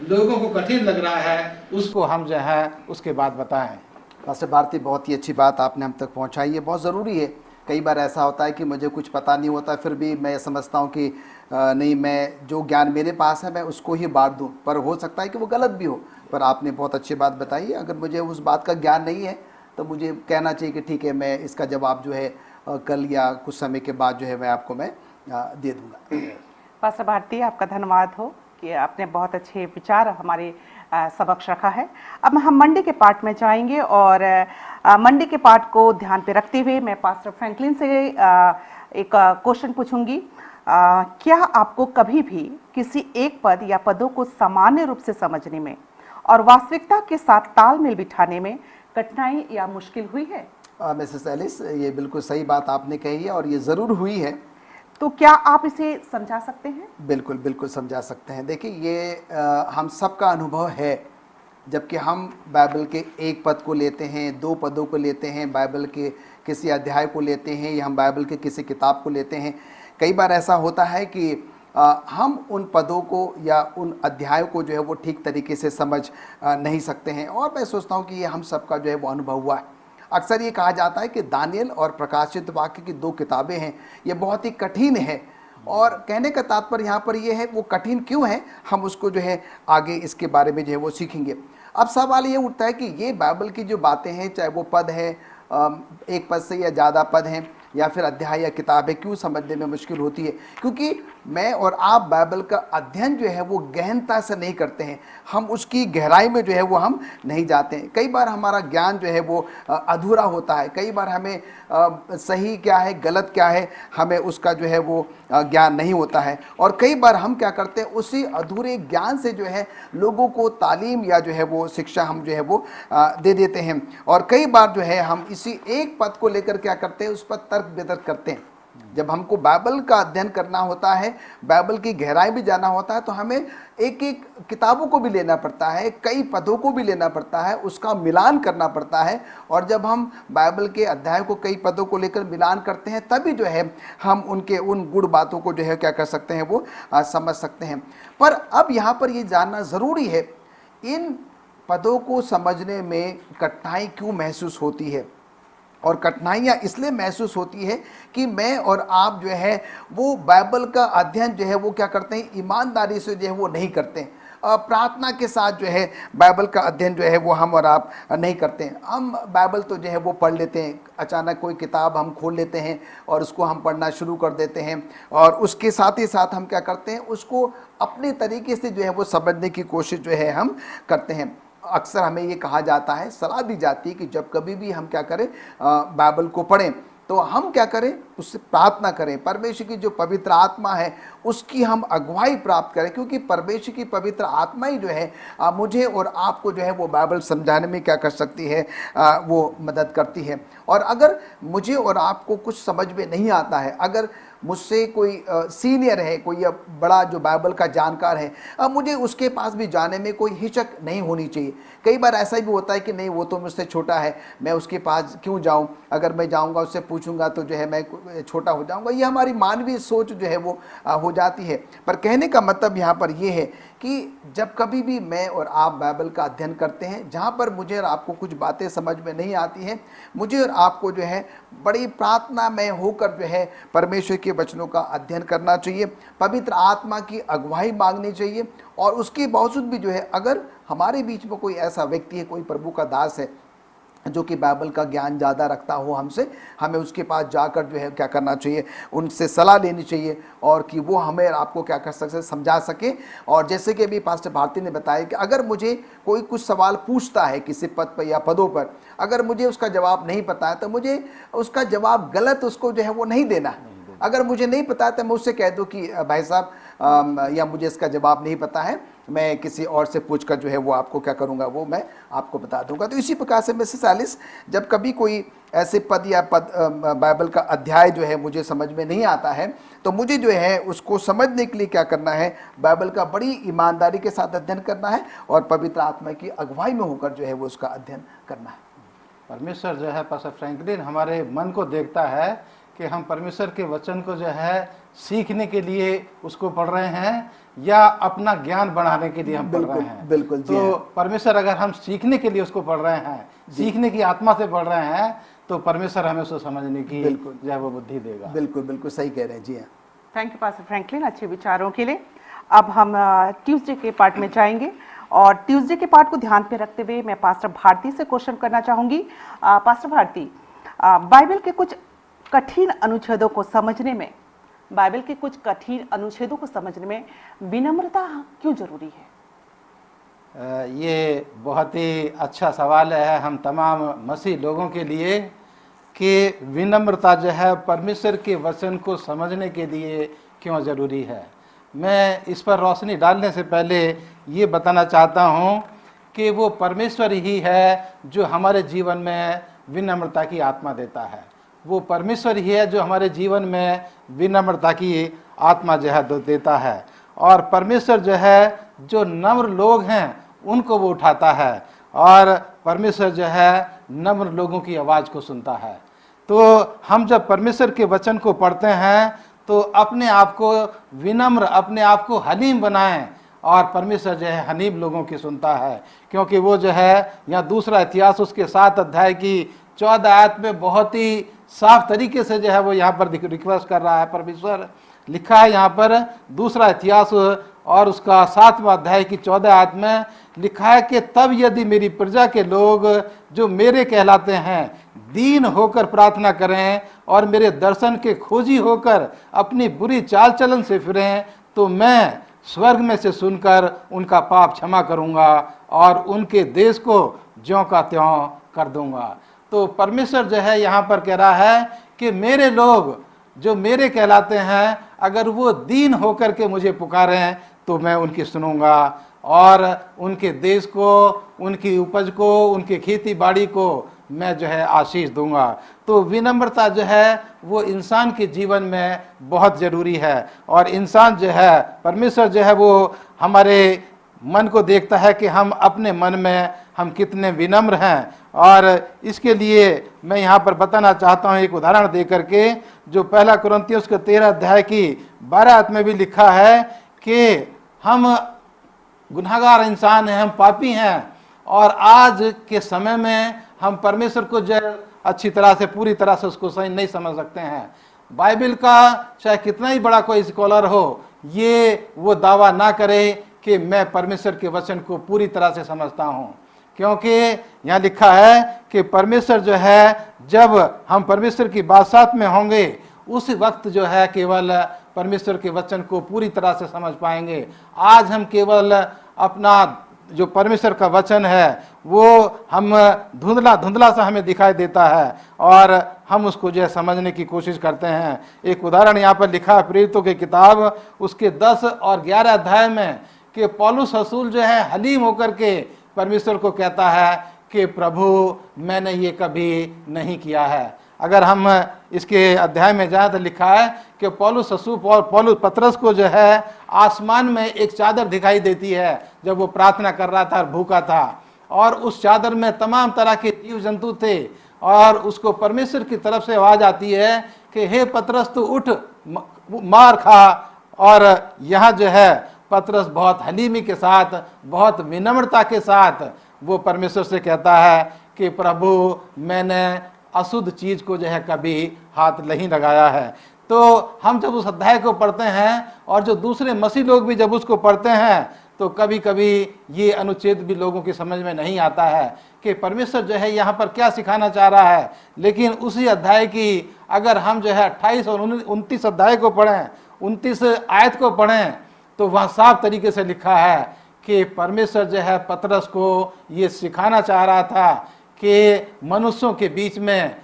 लोगों को कठिन लग रहा है उसको हम जो है उसके बाद बताएं। पास्टर भारती, बहुत ही अच्छी बात आपने हम तक पहुंचाई है, बहुत ज़रूरी है। कई बार ऐसा होता है कि मुझे कुछ पता नहीं होता, फिर भी मैं समझता हूं कि नहीं, मैं जो ज्ञान मेरे पास है मैं उसको ही बांट दूं, पर हो सकता है कि वो गलत भी हो। पर आपने बहुत अच्छी बात बताई है। अगर मुझे उस बात का ज्ञान नहीं है तो मुझे कहना चाहिए कि ठीक है, मैं इसका जवाब जो है कल या कुछ समय के बाद जो है मैं आपको मैं दे दूँगा। पास्टर भारती, आपका धन्यवाद हो कि आपने बहुत अच्छे विचार हमारे समक्ष रखा है। अब हम मंडे के पार्ट में जाएंगे और मंडे के पार्ट को ध्यान पे रखते हुए मैं पास्टर फ्रैंकलिन से एक क्वेश्चन पूछूंगी। क्या आपको कभी भी किसी एक पद या पदों को सामान्य रूप से समझने में और वास्तविकता के साथ तालमेल बिठाने में कठिनाई या मुश्किल हुई है? मिसेस एलिस, ये बिल्कुल सही बात आपने कही है और ये ज़रूर हुई है। तो क्या आप इसे समझा सकते हैं? बिल्कुल बिल्कुल समझा सकते हैं। देखिए, ये हम सबका अनुभव है। जबकि हम बाइबल के एक पद को लेते हैं, दो पदों को लेते हैं, बाइबल के किसी अध्याय को लेते हैं या हम बाइबल के किसी किताब को लेते हैं, कई बार ऐसा होता है कि हम उन पदों को या उन अध्यायों को जो है वो ठीक तरीके से समझ नहीं सकते हैं। और मैं सोचता हूँ कि ये हम सबका जो है वो अनुभव हुआ है। अक्सर ये कहा जाता है कि दानियल और प्रकाशित वाक्य की दो किताबें हैं, ये बहुत ही कठिन है। और कहने का तात्पर्य यहाँ पर ये है, वो कठिन क्यों है, हम उसको जो है आगे इसके बारे में जो है वो सीखेंगे। अब सवाल ये उठता है कि ये बाइबल की जो बातें हैं, चाहे वो पद है, एक पद से या ज़्यादा पद हैं या फिर अध्याय या किताब है, क्यों समझने में मुश्किल होती है? क्योंकि मैं और आप बाइबल का अध्ययन जो है वो गहनता से नहीं करते हैं, हम उसकी गहराई में जो है वो हम नहीं जाते हैं। कई बार हमारा ज्ञान जो है वो अधूरा होता है। कई बार हमें सही क्या है, गलत क्या है, हमें उसका जो है वो ज्ञान नहीं होता है। और कई बार हम क्या करते हैं, उसी अधूरे ज्ञान से जो है लोगों को तालीम या जो है वो शिक्षा हम जो है वो दे देते हैं। और कई बार जो है हम इसी एक पद को लेकर क्या करते हैं, उस पर तर्क वितर्क करते हैं। जब हमको बाइबल का अध्ययन करना होता है, बाइबल की गहराई भी जाना होता है, तो हमें एक एक किताबों को भी लेना पड़ता है, कई पदों को भी लेना पड़ता है, उसका मिलान करना पड़ता है। और जब हम बाइबल के अध्याय को कई पदों को लेकर मिलान करते हैं, तभी जो है हम उनके उन गुण बातों को जो है क्या कर सकते हैं, वो समझ सकते हैं। पर अब यहाँ पर ये जानना ज़रूरी है, इन पदों को समझने में कठिनाई क्यों महसूस होती है। और कठिनाइयाँ इसलिए महसूस होती है कि मैं और आप जो है वो बाइबल का अध्ययन जो है वो क्या करते हैं, ईमानदारी से जो है वो नहीं करते हैं। प्रार्थना के साथ जो है बाइबल का अध्ययन जो है वो हम और आप नहीं करते हैं। हम बाइबल तो जो है वो पढ़ लेते हैं, अचानक कोई किताब हम खोल लेते हैं और उसको हम पढ़ना शुरू कर देते हैं, और उसके साथ ही साथ हम क्या करते हैं, उसको अपने तरीके से जो है वो समझने की कोशिश जो है हम करते हैं। अक्सर हमें ये कहा जाता है, सलाह दी जाती है कि जब कभी भी हम क्या करें, बाइबल को पढ़ें, तो हम क्या करें, उससे प्रार्थना करें, परमेश्वर की जो पवित्र आत्मा है उसकी हम अगुवाई प्राप्त करें, क्योंकि परमेश्वर की पवित्र आत्मा ही जो है मुझे और आपको जो है वो बाइबल समझाने में क्या कर सकती है, वो मदद करती है। और अगर मुझे और आपको कुछ समझ में नहीं आता है, अगर मुझसे कोई सीनियर है, कोई बड़ा जो बाइबल का जानकार है, अब मुझे उसके पास भी जाने में कोई हिचक नहीं होनी चाहिए। कई बार ऐसा भी होता है कि नहीं, वो तो मुझसे छोटा है, मैं उसके पास क्यों जाऊं, अगर मैं जाऊंगा उससे पूछूंगा तो जो है मैं छोटा हो जाऊंगा। ये हमारी मानवीय सोच जो है वो हो जाती है। पर कहने का मतलब यहाँ पर ये है कि जब कभी भी मैं और आप बाइबल का अध्ययन करते हैं, जहाँ पर मुझे और आपको कुछ बातें समझ में नहीं आती हैं, मुझे और आपको जो है बड़ी प्रार्थना में होकर जो है परमेश्वर के वचनों का अध्ययन करना चाहिए, पवित्र आत्मा की अगुवाई मांगनी चाहिए। और उसके बावजूद भी जो है अगर हमारे बीच में कोई ऐसा व्यक्ति है, कोई प्रभु का दास है जो कि बाइबल का ज्ञान ज़्यादा रखता हो हमसे, हमें उसके पास जाकर जो है क्या करना चाहिए, उनसे सलाह लेनी चाहिए, और कि वो हमें आपको क्या कर सकते, समझा सके। और जैसे कि अभी पास्टर भारती ने बताया कि अगर मुझे कोई कुछ सवाल पूछता है किसी पद पर या पदों पर, अगर मुझे उसका जवाब नहीं पता है तो मुझे उसका जवाब गलत उसको जो है वो नहीं देना है। अगर मुझे नहीं पता है तो मैं उससे कह दूं कि भाई साहब या मुझे इसका जवाब नहीं पता है, मैं किसी और से पूछकर जो है वो आपको क्या करूंगा, वो मैं आपको बता दूंगा। तो इसी प्रकार से मिसेस एलिस, जब कभी कोई ऐसे पद या बाइबल का अध्याय जो है मुझे समझ में नहीं आता है, तो मुझे जो है उसको समझने के लिए क्या करना है, बाइबल का बड़ी ईमानदारी के साथ अध्ययन करना है और पवित्र आत्मा की अगुवाई में होकर जो है वो उसका अध्ययन करना है। परमेश्वर जो है पास्टर फ्रैंकलिन हमारे मन को देखता है कि हम परमेश्वर के वचन को जो है सीखने के लिए उसको पढ़ रहे हैं या अपना ज्ञान बढ़ाने के लिए हम पढ़ रहे हैं। बिल्कुल जी। तो परमेश्वर अगर हम सीखने के लिए उसको पढ़ रहे हैं, सीखने की आत्मा से पढ़ रहे हैं, तो परमेश्वर हमें उसको समझने की जो है वो बुद्धि देगा। बिल्कुल बिल्कुल सही कह रहे हैं जी। हाँ, थैंक यू पास्टर फ्रैंकलिन अच्छे विचारों के लिए। अब हम ट्यूसडे के पार्ट में जाएंगे, और ट्यूसडे के पार्ट को ध्यान पे रखते हुए मैं पास्टर भारती से क्वेश्चन करना चाहूंगी। पास्टर भारती, बाइबल के कुछ कठिन अनुच्छेदों को समझने में, बाइबल के कुछ कठिन अनुच्छेदों को समझने में विनम्रता क्यों जरूरी है? ये बहुत ही अच्छा सवाल है हम तमाम मसीह लोगों के लिए कि विनम्रता जो है परमेश्वर के वचन को समझने के लिए क्यों ज़रूरी है। मैं इस पर रोशनी डालने से पहले ये बताना चाहता हूँ कि वो परमेश्वर ही है जो हमारे जीवन में विनम्रता की आत्मा देता है। वो परमेश्वर ही है जो हमारे जीवन में विनम्रता की आत्मा जो है देता है। और परमेश्वर जो है जो नम्र लोग हैं उनको वो उठाता है, और परमेश्वर जो है नम्र लोगों की आवाज़ को सुनता है। तो हम जब परमेश्वर के वचन को पढ़ते हैं तो अपने आप को विनम्र, अपने आप को हलीम बनाएं, और परमेश्वर जो है हनीम लोगों की सुनता है। क्योंकि वो जो है यहाँ दूसरा इतिहास उसके 7 अध्याय की 14 आयत में बहुत ही साफ तरीके से जो है वो यहाँ पर रिक्वेस्ट कर रहा है। परमेश्वर लिखा है यहाँ पर दूसरा इतिहास और उसका 7वां अध्याय की 14 आयत में लिखा है कि तब यदि मेरी प्रजा के लोग जो मेरे कहलाते हैं दीन होकर प्रार्थना करें और मेरे दर्शन के खोजी होकर अपनी बुरी चाल चलन से फिरें, तो मैं स्वर्ग में से सुनकर उनका पाप क्षमा करूंगा और उनके देश को ज्यों का त्यों कर दूंगा। तो परमेश्वर जो है यहाँ पर कह रहा है कि मेरे लोग जो मेरे कहलाते हैं अगर वो दीन होकर के मुझे पुकारें तो मैं उनकी सुनूंगा और उनके देश को, उनकी उपज को, उनकी खेती बाड़ी को मैं जो है आशीष दूंगा। तो विनम्रता जो है वो इंसान के जीवन में बहुत ज़रूरी है, और इंसान जो है परमेश्वर जो है वो हमारे मन को देखता है कि हम अपने मन में हम कितने विनम्र हैं। और इसके लिए मैं यहाँ पर बताना चाहता हूँ एक उदाहरण दे करके, जो 1 कुरिन्थियों के 13 अध्याय की 12 आयत में भी लिखा है कि हम गुनहगार इंसान हैं, हम पापी हैं, और आज के समय में हम परमेश्वर को जो अच्छी तरह से, पूरी तरह से उसको सही नहीं समझ सकते हैं। बाइबल का चाहे कितना ही बड़ा कोई स्कॉलर हो, ये वो दावा ना करे कि मैं परमेश्वर के वचन को पूरी तरह से समझता हूँ, क्योंकि यहाँ लिखा है कि परमेश्वर जो है जब हम परमेश्वर की बादशाहत में होंगे उस वक्त जो है केवल परमेश्वर के वचन को पूरी तरह से समझ पाएंगे। आज हम केवल अपना जो परमेश्वर का वचन है वो हम धुंधला धुंधला सा हमें दिखाई देता है और हम उसको जो है समझने की कोशिश करते हैं। एक उदाहरण यहाँ पर लिखा है प्रेरितों की किताब उसके 10 और 11 अध्याय में कि पौलुस रसूल जो है हलीम होकर के परमेश्वर को कहता है कि प्रभु मैंने ये कभी नहीं किया है। अगर हम इसके अध्याय में जाए तो लिखा है कि पौलुस रसूल पौलुस पतरस को जो है आसमान में एक चादर दिखाई देती है जब वो प्रार्थना कर रहा था और भूखा था, और उस चादर में तमाम तरह के जीव जंतु थे, और उसको परमेश्वर की तरफ से आवाज आती है कि हे पतरस तू उठ मार खा। और यहाँ जो है पतरस बहुत हलीमी के साथ, बहुत विनम्रता के साथ वो परमेश्वर से कहता है कि प्रभु मैंने अशुद्ध चीज को जो है कभी हाथ नहीं लगाया है। तो हम जब उस अध्याय को पढ़ते हैं और जो दूसरे मसीह लोग भी जब उसको पढ़ते हैं तो कभी कभी ये अनुच्छेद भी लोगों की समझ में नहीं आता है कि परमेश्वर जो है यहाँ पर क्या सिखाना चाह रहा है। लेकिन उसी अध्याय की अगर हम जो है 28 और 29 अध्याय को पढ़ें, 29 आयत को पढ़ें, तो वहाँ साफ तरीके से लिखा है कि परमेश्वर जो है पतरस को ये सिखाना चाह रहा था कि मनुष्यों के बीच में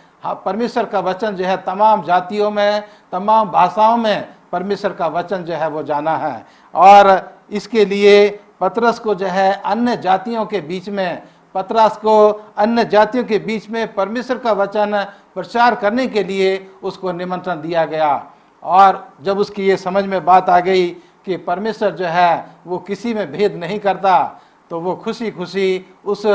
परमेश्वर का वचन जो है तमाम जातियों में, तमाम भाषाओं में परमेश्वर का वचन जो है वो जाना है। और इसके लिए पतरस को जो है अन्य जातियों के बीच में, पतरस को अन्य जातियों के बीच में परमेश्वर का वचन प्रचार करने के लिए उसको निमंत्रण दिया गया। और जब उसकी ये समझ में बात आ गई कि परमेश्वर जो है वो किसी में भेद नहीं करता, तो वो खुशी खुशी उस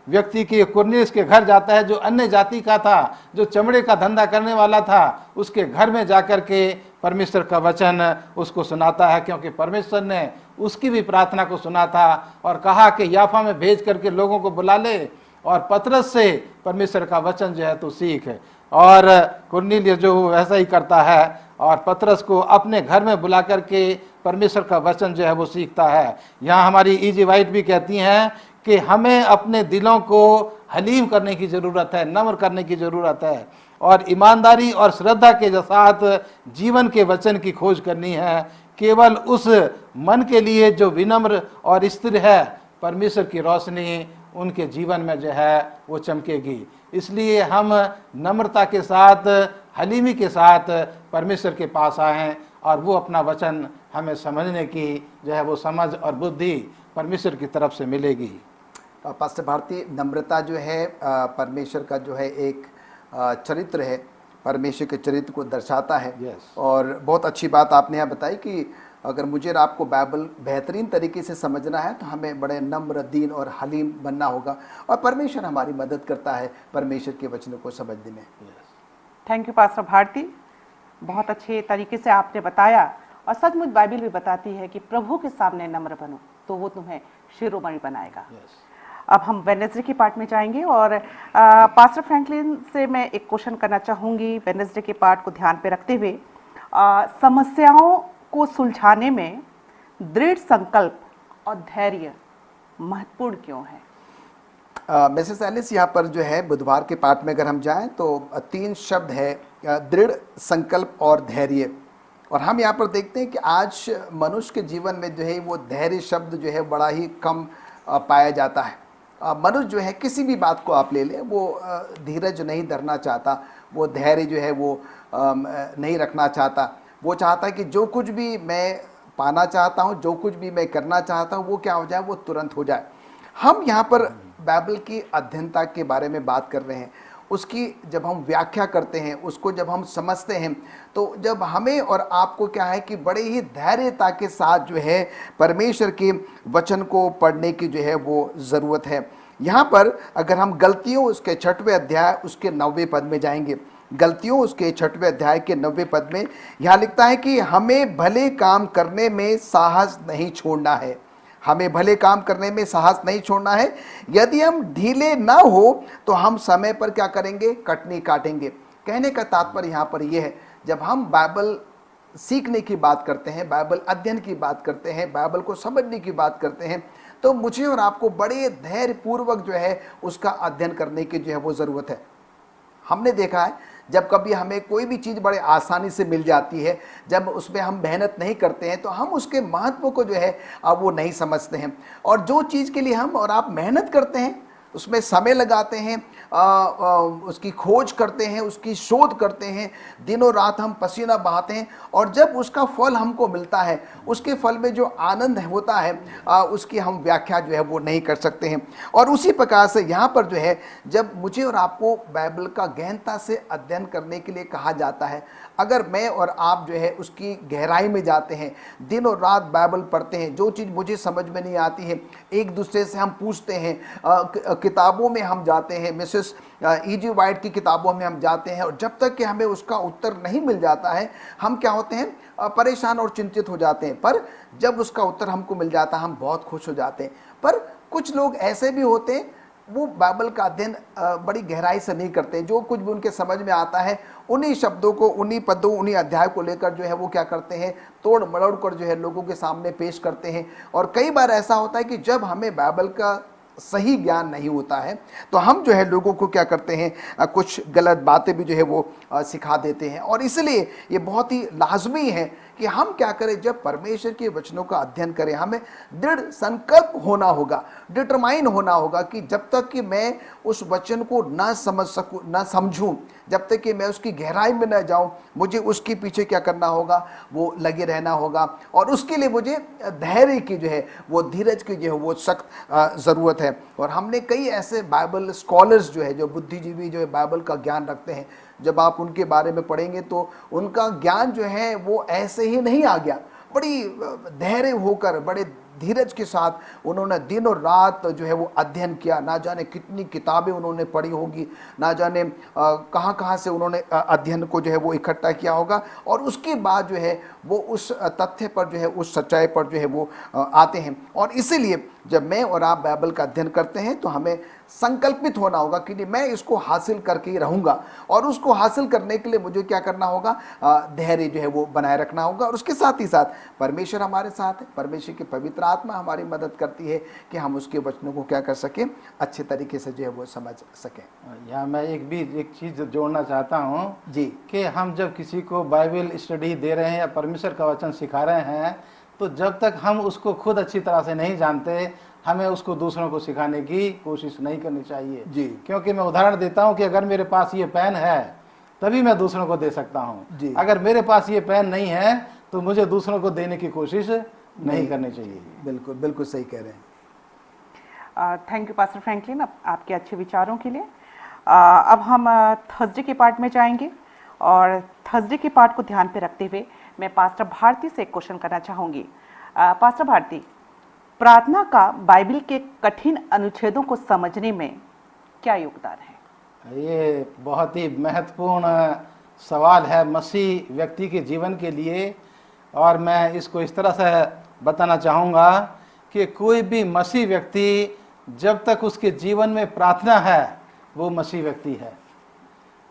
व्यक्ति के कुरनेलियुस के घर जाता है जो अन्य जाति का था, जो चमड़े का धंधा करने वाला था। उसके घर में जाकर के परमेश्वर का वचन उसको सुनाता है, क्योंकि परमेश्वर ने उसकी भी प्रार्थना को सुना था और कहा कि याफा में भेज करके लोगों को बुला ले और पतरस से परमेश्वर का वचन जो है तो सीख। और कुरनेलियुस जो वैसा ही करता है और पतरस को अपने घर में बुला करके परमेश्वर का वचन जो है वो सीखता है। यहाँ हमारी इजी वाइट भी कहती हैं कि हमें अपने दिलों को हलीम करने की ज़रूरत है, नम्र करने की ज़रूरत है, और ईमानदारी और श्रद्धा के साथ जीवन के वचन की खोज करनी है। केवल उस मन के लिए जो विनम्र और स्थिर है, परमेश्वर की रोशनी उनके जीवन में जो है वो चमकेगी। इसलिए हम नम्रता के साथ, हलीमी के साथ परमेश्वर के पास आएँ और वो अपना वचन हमें समझने की जो है वो समझ और बुद्धि परमेश्वर की तरफ से मिलेगी। पास्टर भारती, नम्रता जो है परमेश्वर का जो है एक चरित्र है, परमेश्वर के चरित्र को दर्शाता है। Yes. और बहुत अच्छी बात आपने यहाँ बताई कि अगर मुझे और आपको बाइबल बेहतरीन तरीके से समझना है तो हमें बड़े नम्र, दीन और हलीम बनना होगा, और परमेश्वर हमारी मदद करता है परमेश्वर के वचनों को समझने में। थैंक यू पास्टर भारती, बहुत अच्छे तरीके से आपने बताया। और सचमुच बाइबल भी बताती है कि प्रभु के सामने नम्र बनो तो वो तुम्हें शिरोमणि बनाएगा। अब हम वेडनेसडे के पार्ट में जाएंगे और पास्टर फ्रैंकलिन से मैं एक क्वेश्चन करना चाहूँगी वेडनेसडे के पार्ट को ध्यान पे रखते हुए। समस्याओं को सुलझाने में दृढ़ संकल्प और धैर्य महत्वपूर्ण क्यों है? मिसेस एलिस, यहाँ पर जो है बुधवार के पाठ में अगर हम जाएं तो 3 शब्द है, दृढ़ संकल्प और धैर्य। और हम यहाँ पर देखते हैं कि आज मनुष्य के जीवन में जो है वो धैर्य शब्द जो है बड़ा ही कम पाया जाता है। मनुष्य जो है किसी भी बात को आप ले लें, वो धीरज नहीं धरना चाहता, वो धैर्य जो है वो नहीं रखना चाहता। वो चाहता है कि जो कुछ भी मैं पाना चाहता हूँ, जो कुछ भी मैं करना चाहता हूँ, वो क्या हो जाए, वो तुरंत हो जाए। हम यहाँ पर बाइबल की अध्ययनता के बारे में बात कर रहे हैं, उसकी जब हम व्याख्या करते हैं, उसको जब हम समझते हैं, तो जब हमें और आपको क्या है कि बड़े ही धैर्यता के साथ जो है परमेश्वर के वचन को पढ़ने की जो है वो ज़रूरत है। यहाँ पर अगर हम गलतियों उसके 6वें अध्याय उसके 9वें पद में जाएंगे, गलतियों उसके 6वें अध्याय के 9वें पद में यहाँ लिखता है कि हमें भले काम करने में साहस नहीं छोड़ना है, हमें भले काम करने में साहस नहीं छोड़ना है। यदि हम ढीले ना हो तो हम समय पर क्या करेंगे, कटनी काटेंगे। कहने का तात्पर्य यहाँ पर यह है, जब हम बाइबल सीखने की बात करते हैं, बाइबल अध्ययन की बात करते हैं, बाइबल को समझने की बात करते हैं, तो मुझे और आपको बड़े धैर्यपूर्वक जो है उसका अध्ययन करने की जो है वो ज़रूरत है। हमने देखा है जब कभी हमें कोई भी चीज़ बड़े आसानी से मिल जाती है, जब उसमें हम मेहनत नहीं करते हैं तो हम उसके महत्व को जो है अब वो नहीं समझते हैं। और जो चीज़ के लिए हम और आप मेहनत करते हैं उसमें समय लगाते हैं, उसकी खोज करते हैं, उसकी शोध करते हैं, दिनों रात हम पसीना बहाते हैं, और जब उसका फल हमको मिलता है, उसके फल में जो आनंद होता है उसकी हम व्याख्या जो है वो नहीं कर सकते हैं। और उसी प्रकार से यहाँ पर जो है, जब मुझे और आपको बाइबल का गहनता से अध्ययन करने के लिए कहा जाता है, अगर मैं और आप जो है उसकी गहराई में जाते हैं, दिनों रात बाइबल पढ़ते हैं, जो चीज़ मुझे समझ में नहीं आती है एक दूसरे से हम पूछते हैं, किताबों में हम जाते हैं, मिसेस E.G. वाइट की किताबों में हम जाते हैं, और जब तक कि हमें उसका उत्तर नहीं मिल जाता है हम क्या होते हैं, परेशान और चिंतित हो जाते हैं। पर जब उसका उत्तर हमको मिल जाता है हम बहुत खुश हो जाते हैं। पर कुछ लोग ऐसे भी होते हैं, वो बाइबल का अध्ययन बड़ी गहराई से नहीं करते, जो कुछ भी उनके समझ में आता है उन्हीं शब्दों को, उन्हीं पदों, उन्हीं अध्याय को लेकर जो है वो क्या करते हैं, तोड़ मरोड़ कर जो है लोगों के सामने पेश करते हैं। और कई बार ऐसा होता है कि जब हमें बाइबल का सही ज्ञान नहीं होता है तो हम जो है लोगों को क्या करते हैं, कुछ गलत बातें भी जो है वो सिखा देते हैं। और इसलिए ये बहुत ही लाजमी है कि हम क्या करें, जब परमेश्वर के वचनों का अध्ययन करें हमें दृढ़ संकल्प होना होगा, डिटरमाइन होना होगा कि जब तक कि मैं उस वचन को ना समझ सकूं, ना समझूं, जब तक कि मैं उसकी गहराई में न जाऊं, मुझे उसके पीछे क्या करना होगा, वो लगे रहना होगा। और उसके लिए मुझे धैर्य की जो है वो, धीरज की जो है वो सख्त ज़रूरत है। और हमने कई ऐसे बाइबल स्कॉलर्स जो है, जो बुद्धिजीवी जो है बाइबल का ज्ञान रखते हैं, जब आप उनके बारे में पढ़ेंगे तो उनका ज्ञान जो है वो ऐसे ही नहीं आ गया, बड़ी धैर्य होकर, बड़े धीरज के साथ उन्होंने दिन और रात जो है वो अध्ययन किया। ना जाने कितनी किताबें उन्होंने पढ़ी होगी, ना जाने कहाँ कहाँ से उन्होंने अध्ययन को जो है वो इकट्ठा किया होगा, और उसके बाद जो है वो उस तथ्य पर जो है, उस सच्चाई पर जो है वो आते हैं। और इसीलिए जब मैं और आप बाइबल का अध्ययन करते हैं तो हमें संकल्पित होना होगा कि नहीं, मैं इसको हासिल करके ही रहूँगा। और उसको हासिल करने के लिए मुझे क्या करना होगा, धैर्य जो है वो बनाए रखना होगा। और उसके साथ ही साथ परमेश्वर हमारे साथ है, परमेश्वर की पवित्र आत्मा हमारी मदद करती है कि हम उसके वचनों को क्या कर सकें, अच्छे तरीके से जो है वो समझ सकें। यहाँ मैं एक चीज़ जोड़ना चाहता हूँ जी, कि हम जब किसी को बाइबल स्टडी दे रहे हैं या परमेश्वर का वचन सिखा रहे हैं, तो जब तक हम उसको खुद अच्छी तरह से नहीं जानते, हमें उसको दूसरों को सिखाने की कोशिश नहीं करनी चाहिए। जी, क्योंकि मैं उदाहरण देता हूँ कि अगर मेरे पास ये पेन है तभी मैं दूसरों को दे सकता जी। हूँ, अगर मेरे पास ये पेन नहीं है तो मुझे दूसरों को देने की कोशिश नहीं करनी चाहिए। बिल्कुल बिल्कुल सही कह रहे हैं। थैंक यू पास्टर फ्रैंकलिन, आपके अच्छे विचारों के लिए। अब हम थर्सडे के पार्ट में जाएंगे, और थर्सडे के पार्ट को ध्यान पे रखते हुए मैं पास्टर भारती से एक क्वेश्चन करना चाहूँगी। पास्टर भारती, प्रार्थना का बाइबल के कठिन अनुच्छेदों को समझने में क्या योगदान है? ये बहुत ही महत्वपूर्ण सवाल है मसीह व्यक्ति के जीवन के लिए, और मैं इसको इस तरह से बताना चाहूँगा कि कोई भी मसीह व्यक्ति जब तक उसके जीवन में प्रार्थना है वो मसीह व्यक्ति है।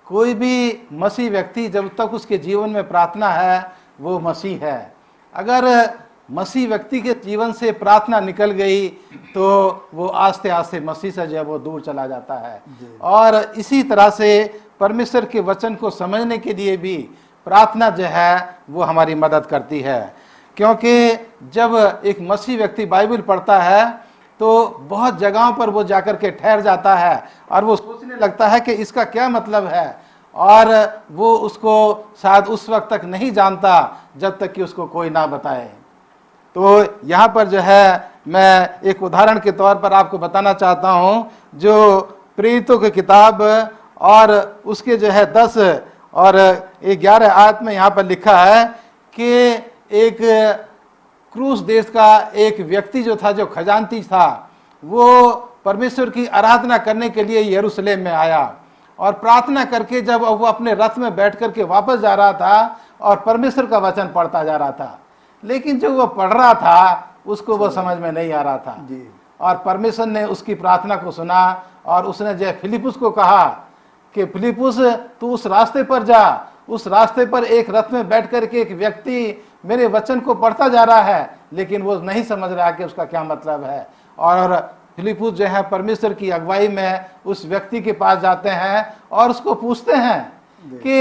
कोई भी मसीह व्यक्ति जब तक उसके जीवन में प्रार्थना है वो मसीह है। अगर मसीह व्यक्ति के जीवन से प्रार्थना निकल गई तो वो आस्ते आस्ते मसीह से जो है वो दूर चला जाता है। और इसी तरह से परमेश्वर के वचन को समझने के लिए भी प्रार्थना जो है वो हमारी मदद करती है। क्योंकि जब एक मसीह व्यक्ति बाइबल पढ़ता है तो बहुत जगहों पर वो जाकर के ठहर जाता है और वो सोचने लगता है कि इसका क्या मतलब है, और वो उसको शायद उस वक्त तक नहीं जानता जब तक कि उसको कोई ना बताए। तो यहाँ पर जो है मैं एक उदाहरण के तौर पर आपको बताना चाहता हूँ, जो प्रेरितों की किताब और उसके जो है 10 और 11 आयत में यहाँ पर लिखा है कि एक क्रूस देश का एक व्यक्ति जो था, जो खजांची था, वो परमेश्वर की आराधना करने के लिए यरूशलेम में आया और प्रार्थना करके जब वो अपने रथ में बैठ करके वापस जा रहा था और परमेश्वर का वचन पढ़ता जा रहा था, लेकिन जो वो पढ़ रहा था उसको वो समझ में नहीं आ रहा था जी। और परमेश्वर ने उसकी प्रार्थना को सुना और उसने जो फिलिपुस को कहा कि फिलिपुस तू उस रास्ते पर जा, उस रास्ते पर एक रथ में बैठ करके एक व्यक्ति मेरे वचन को पढ़ता जा रहा है, लेकिन वो नहीं समझ रहा कि उसका क्या मतलब है। और फिलिपुस जो है परमेश्वर की अगुवाई में उस व्यक्ति के पास जाते हैं और उसको पूछते हैं कि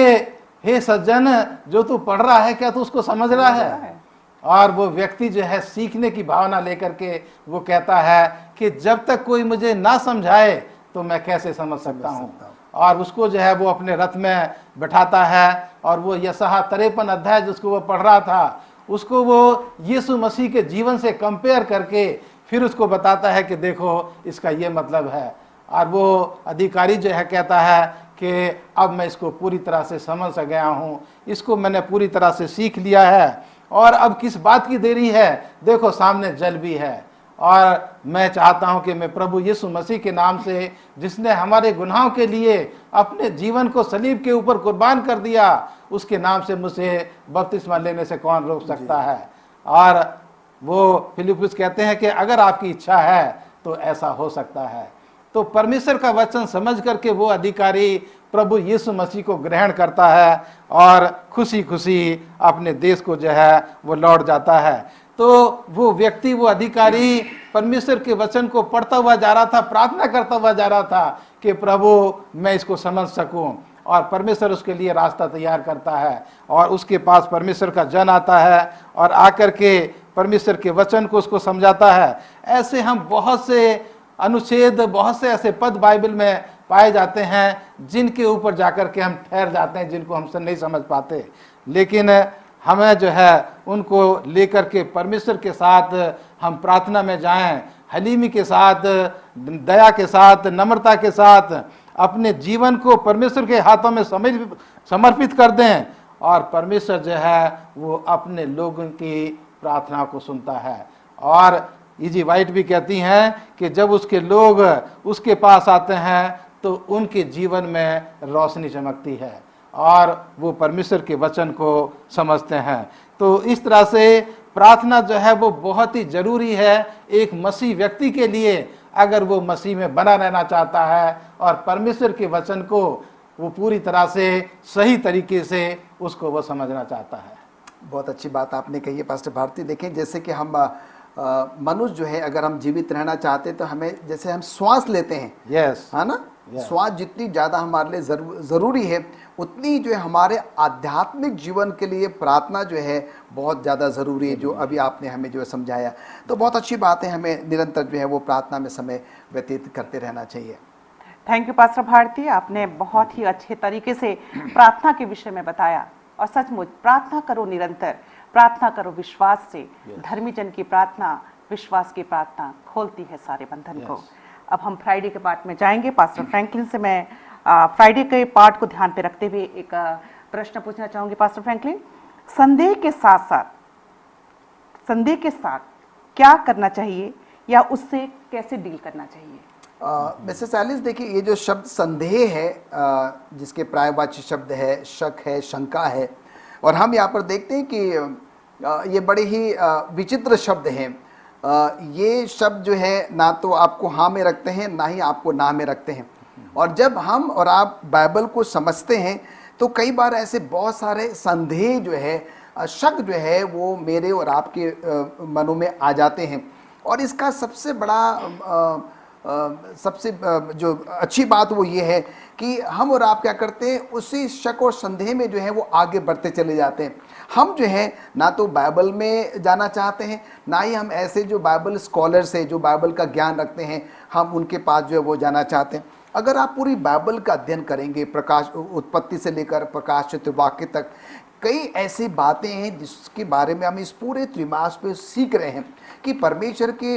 हे सज्जन, जो तू पढ़ रहा है क्या तू उसको समझ रहा है? और वो व्यक्ति जो है सीखने की भावना लेकर के वो कहता है कि जब तक कोई मुझे ना समझाए तो मैं कैसे समझ सकता हूँ। और उसको जो है वो अपने रथ में बैठाता है और वो यशायाह 53 अध्याय जिसको वो पढ़ रहा था उसको वो यीशु मसीह के जीवन से कंपेयर करके फिर उसको बताता है कि देखो इसका ये मतलब है। और वो अधिकारी जो है कहता है कि अब मैं इसको पूरी तरह से समझ गया हूँ, इसको मैंने पूरी तरह से सीख लिया है और अब किस बात की देरी है, देखो सामने जल भी है। और मैं चाहता हूं कि मैं प्रभु यीशु मसीह के नाम से, जिसने हमारे गुनाहों के लिए अपने जीवन को सलीब के ऊपर कुर्बान कर दिया, उसके नाम से मुझे बपतिस्मा लेने से कौन रोक सकता है। और वो फिलिप्पुस कहते हैं कि अगर आपकी इच्छा है तो ऐसा हो सकता है। तो परमेश्वर का वचन समझ करके वो अधिकारी प्रभु यीशु मसीह को ग्रहण करता है और खुशी खुशी अपने देश को जो है वो लौट जाता है। तो वो व्यक्ति, वो अधिकारी परमेश्वर के वचन को पढ़ता हुआ जा रहा था, प्रार्थना करता हुआ जा रहा था कि प्रभु मैं इसको समझ सकूं, और परमेश्वर उसके लिए रास्ता तैयार करता है। और उसके पास परमेश्वर का जन आता है और आकर के परमेश्वर के वचन को उसको समझाता है। ऐसे हम बहुत से अनुच्छेद, बहुत से ऐसे पद बाइबल में पाए जाते हैं जिनके ऊपर जाकर के हम ठहर जाते हैं, जिनको हम नहीं समझ पाते। लेकिन हमें जो है उनको लेकर के परमेश्वर के साथ हम प्रार्थना में जाएं, हलीमी के साथ, दया के साथ, नम्रता के साथ अपने जीवन को परमेश्वर के हाथों में समर्पित कर दें, और परमेश्वर जो है वो अपने लोगों की प्रार्थना को सुनता है। और इजी वाइट भी कहती हैं कि जब उसके लोग उसके पास आते हैं तो उनके जीवन में रोशनी चमकती है और वो परमेश्वर के वचन को समझते हैं। तो इस तरह से प्रार्थना जो है वो बहुत ही जरूरी है एक मसीह व्यक्ति के लिए, अगर वो मसीह में बना रहना चाहता है और परमेश्वर के वचन को वो पूरी तरह से सही तरीके से उसको वो समझना चाहता है। बहुत अच्छी बात आपने कही है पास्टर भारती। देखें, जैसे कि हम मनुष्य जो है, अगर हम जीवित रहना चाहते हैं तो हमें, जैसे हम श्वास लेते हैं, यस, है ना, श्वास जितनी ज़्यादा हमारे लिए ज़रूरी है, उतनी जो है हमारे आध्यात्मिक जीवन के लिए प्रार्थना जो है बहुत ज़्यादा ज़रूरी है, जो अभी आपने हमें जो है समझाया। तो बहुत अच्छी बात है, हमें निरंतर जो है वो प्रार्थना में समय व्यतीत करते रहना चाहिए। थैंक यू पास्टर भारती, आपने बहुत ही अच्छे तरीके से प्रार्थना के विषय में बताया। और सचमुच प्रार्थना करो निरंतर, प्रार्थना करो विश्वास से। धर्मी जन की प्रार्थना, विश्वास की प्रार्थना खोलती है सारे बंधन को। अब हम फ्राइडे के पार्ट में जाएंगे। पास्टर फ्रैंकलिन से मैं फ्राइडे के पार्ट को ध्यान पे रखते हुए एक प्रश्न पूछना चाहूंगी। पास्टर फ्रैंकलिन, संदेह के साथ क्या करना चाहिए या उससे कैसे डील करना चाहिए? मिसेस एलिस, देखिए ये जो शब्द संदेह है, जिसके प्रायवाची शब्द है शक है, शंका है, और हम यहाँ पर देखते हैं कि ये बड़े ही विचित्र शब्द हैं। ये शब्द जो है ना तो आपको हाँ में रखते हैं, ना ही आपको ना में रखते हैं। और जब हम और आप बाइबल को समझते हैं तो कई बार ऐसे बहुत सारे संदेह जो है, शक जो है वो मेरे और आपके मनों में आ जाते हैं। और इसका सबसे बड़ा सबसे जो अच्छी बात वो ये है कि हम और आप क्या करते हैं, उसी शक और संदेह में जो है वो आगे बढ़ते चले जाते हैं। हम जो है ना तो बाइबल में जाना चाहते हैं, ना ही हम ऐसे जो बाइबल स्कॉलर्स हैं, जो बाइबल का ज्ञान रखते हैं, हम उनके पास जो है वो जाना चाहते हैं। अगर आप पूरी बाइबल का अध्ययन करेंगे, प्रकाश उत्पत्ति से लेकर प्रकाश चतुर्वाक्य तक, कई ऐसी बातें हैं जिसके बारे में हम इस पूरे त्रिमास पे सीख रहे हैं कि परमेश्वर के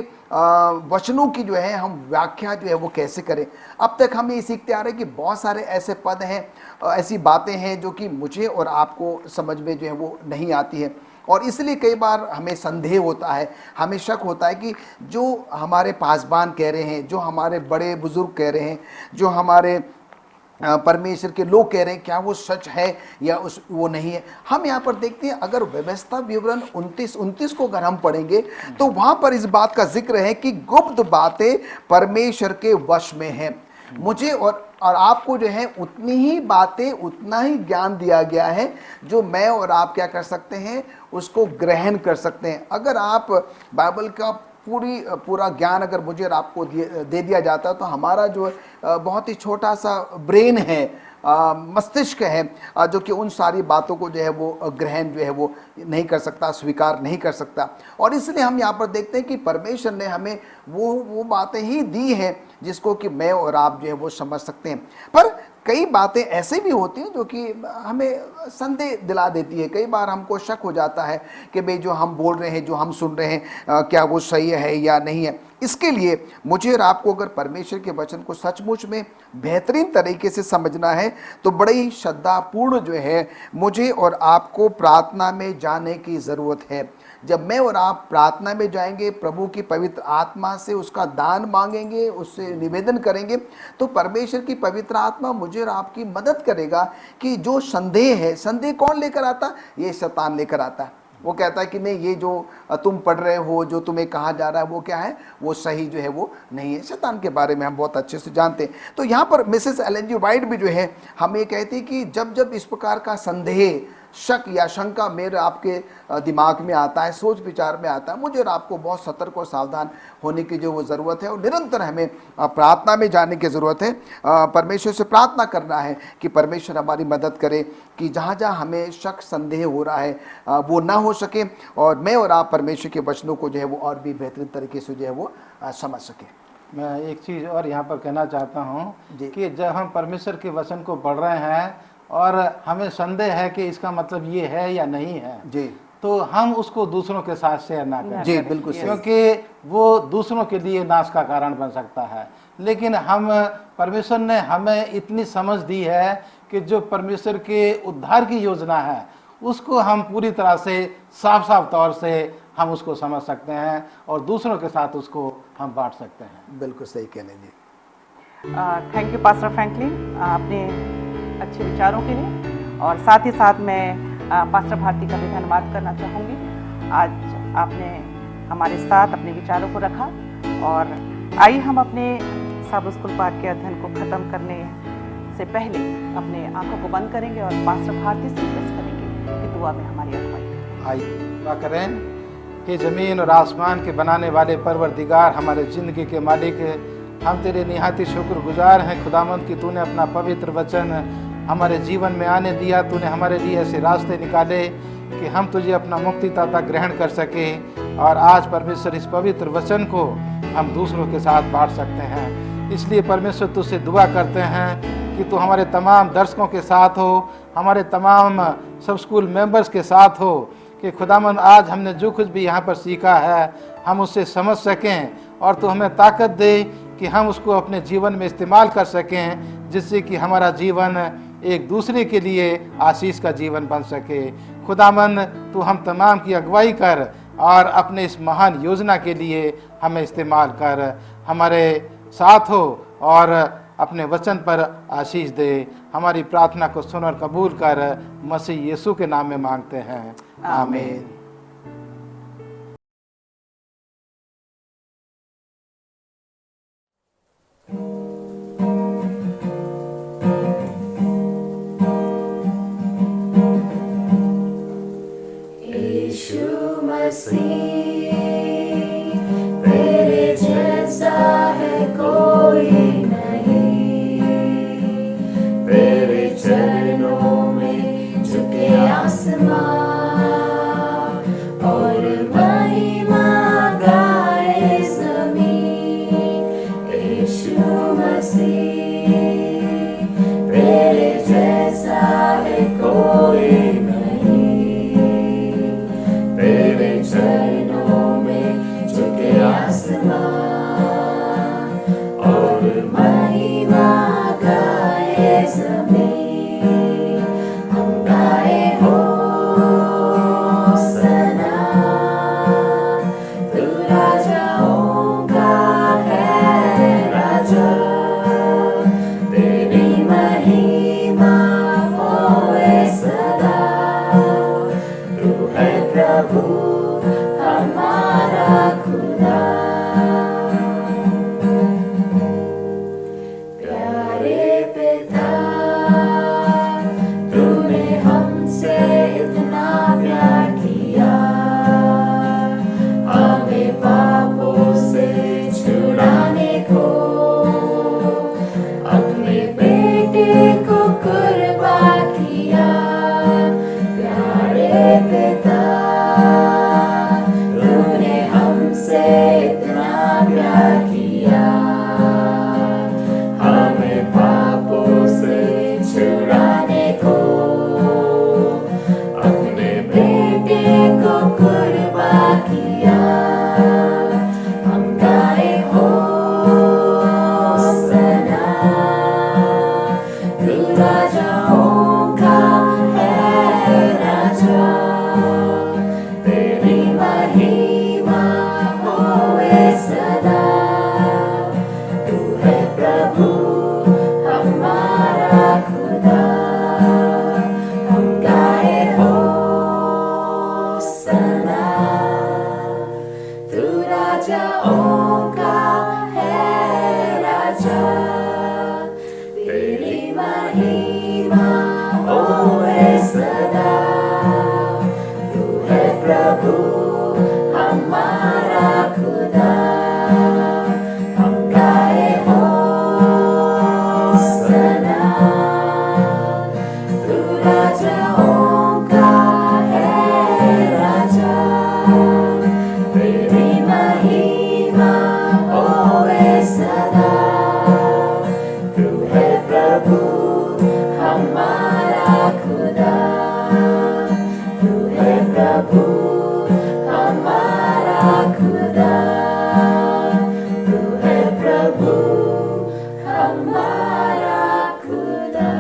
वचनों की जो है हम व्याख्या जो है वो कैसे करें। अब तक हम ये सीखते आ रहे हैं कि बहुत सारे ऐसे पद हैं, ऐसी बातें हैं जो कि मुझे और आपको समझ में जो है वो नहीं आती है, और इसलिए कई बार हमें संदेह होता है, हमें शक होता है कि जो हमारे पासबान कह रहे हैं, जो हमारे बड़े बुजुर्ग कह रहे हैं, जो हमारे परमेश्वर के लोग कह रहे हैं, क्या वो सच है या वो नहीं है। हम यहाँ पर देखते हैं, अगर व्यवस्था विवरण 29 को अगर हम पढ़ेंगे तो वहाँ पर इस बात का जिक्र है कि गुप्त बातें परमेश्वर के वश में हैं। मुझे और आपको जो है उतनी ही बातें, उतना ही ज्ञान दिया गया है जो मैं और आप क्या कर सकते हैं, उसको ग्रहण कर सकते हैं। अगर आप बाइबल का पूरा ज्ञान अगर मुझे और आपको दे दिया जाता है तो हमारा जो बहुत ही छोटा सा ब्रेन है मस्तिष्क है जो कि उन सारी बातों को जो है वो ग्रहण जो है वो नहीं कर सकता, स्वीकार नहीं कर सकता। और इसलिए हम यहाँ पर देखते हैं कि परमेश्वर ने हमें वो बातें ही दी हैं जिसको कि मैं और आप जो है वो समझ सकते हैं। पर कई बातें ऐसे भी होती हैं जो कि हमें संदेह दिला देती है। कई बार हमको शक हो जाता है कि भाई जो हम बोल रहे हैं, जो हम सुन रहे हैं, क्या वो सही है या नहीं है। इसके लिए मुझे और आपको अगर परमेश्वर के वचन को सचमुच में बेहतरीन तरीके से समझना है तो बड़े ही श्रद्धापूर्ण जो है मुझे और आपको प्रार्थना में जाने की ज़रूरत है। जब मैं और आप प्रार्थना में जाएंगे, प्रभु की पवित्र आत्मा से उसका दान मांगेंगे, उससे निवेदन करेंगे, तो परमेश्वर की पवित्र आत्मा मुझे और आपकी मदद करेगा कि जो संदेह है, संदेह कौन लेकर आता? ये शैतान लेकर आता है। वो कहता है कि नहीं, ये जो तुम पढ़ रहे हो, जो तुम्हें कहा जा रहा है वो क्या है, वो सही जो है वो नहीं है। शैतान के बारे में हम बहुत अच्छे से जानते हैं। तो यहाँ पर मिसेस एलन जी वाइट भी जो है हमें ये कहती है कि जब जब इस प्रकार का संदेह, शक या शंका मेरे आपके दिमाग में आता है, सोच विचार में आता है, मुझे और आपको बहुत सतर्क और सावधान होने की जो वो ज़रूरत है और निरंतर हमें प्रार्थना में जाने की ज़रूरत है। परमेश्वर से प्रार्थना करना है कि परमेश्वर हमारी मदद करे कि जहाँ जहाँ हमें शक संदेह हो रहा है वो ना हो सके और मैं और आप परमेश्वर के वचनों को जो है वो और भी बेहतरीन तरीके से जो है वो समझ सकें। मैं एक चीज़ और यहाँ पर कहना चाहता हूँ जी। कि जब हम परमेश्वर के वचन को पढ़ रहे हैं और हमें संदेह है कि इसका मतलब ये है या नहीं है जी, तो हम उसको दूसरों के साथ शेयर ना करें। जी, बिल्कुल सही। क्योंकि वो दूसरों के लिए नाश का कारण बन सकता है। लेकिन हम परमेश्वर ने हमें इतनी समझ दी है कि जो परमेश्वर के उद्धार की योजना है उसको हम पूरी तरह से साफ साफ तौर से हम उसको समझ सकते हैं और दूसरों के साथ उसको हम बांट सकते हैं। बिल्कुल सही कहने जी। थैंक यू पास्टर फ्रैंकलिन अपने अच्छे विचारों के लिए। और साथ ही साथ मैं पास्टर भारती का भी धन्यवाद करना चाहूँगी। आज आपने हमारे साथ अपने विचारों को रखा। और आइए हम अपने सब स्कूल पाठ के अध्ययन को ख़त्म करने से पहले अपने आंखों को बंद करेंगे और पास्टर भारती से रिक्वेस्ट करेंगे कि दुआ में हमारी अगुवाई करें। आइए दुआ करें। कि ज़मीन और आसमान के बनाने वाले परवरदिगार, हमारे ज़िंदगी के मालिक, हम तेरे निहाती शुक्रगुजार हैं खुदावंद कि तूने अपना पवित्र वचन हमारे जीवन में आने दिया। तूने हमारे लिए ऐसे रास्ते निकाले कि हम तुझे अपना मुक्तिदाता ग्रहण कर सकें और आज परमेश्वर इस पवित्र वचन को हम दूसरों के साथ बांट सकते हैं। इसलिए परमेश्वर तुझसे दुआ करते हैं कि तू हमारे तमाम दर्शकों के साथ हो, हमारे तमाम सब स्कूल मेंबर्स के साथ हो कि खुदावंद आज हमने जो कुछ भी यहाँ पर सीखा है हम उससे समझ सकें और तू हमें ताकत दे कि हम उसको अपने जीवन में इस्तेमाल कर सकें, जिससे कि हमारा जीवन एक दूसरे के लिए आशीष का जीवन बन सके। खुदावंद तू हम तमाम की अगुवाई कर और अपने इस महान योजना के लिए हमें इस्तेमाल कर, हमारे साथ हो और अपने वचन पर आशीष दे। हमारी प्रार्थना को सुन और कबूल कर, मसीह यीशु के नाम में मांगते हैं, आमीन। तेरे जैसा है कोई नहीं, तेरे चरणों में झुके आसमां, हमसे इतना प्यार किया, हमें पापों से छुड़ाने को अपने बेटे को कुर्बान किया। हम गाए होसना, तू राजाओं का है राजा, तेरी महिमा होए सदा। तू है प्रभु हमारा खुदा, हम गाए होसना, तू राजाओं का है राजा, तेरी महिमा होए सदा। तू है प्रभु हमारा खुदा, हम गाए होसना, तू राजाओं का है राजा, तेरी महिमा होए सदा। तू है प्रभु हमारा खुदा, तू है प्रभु हमारा खुदा, तू है प्रभु हमारा खुदा।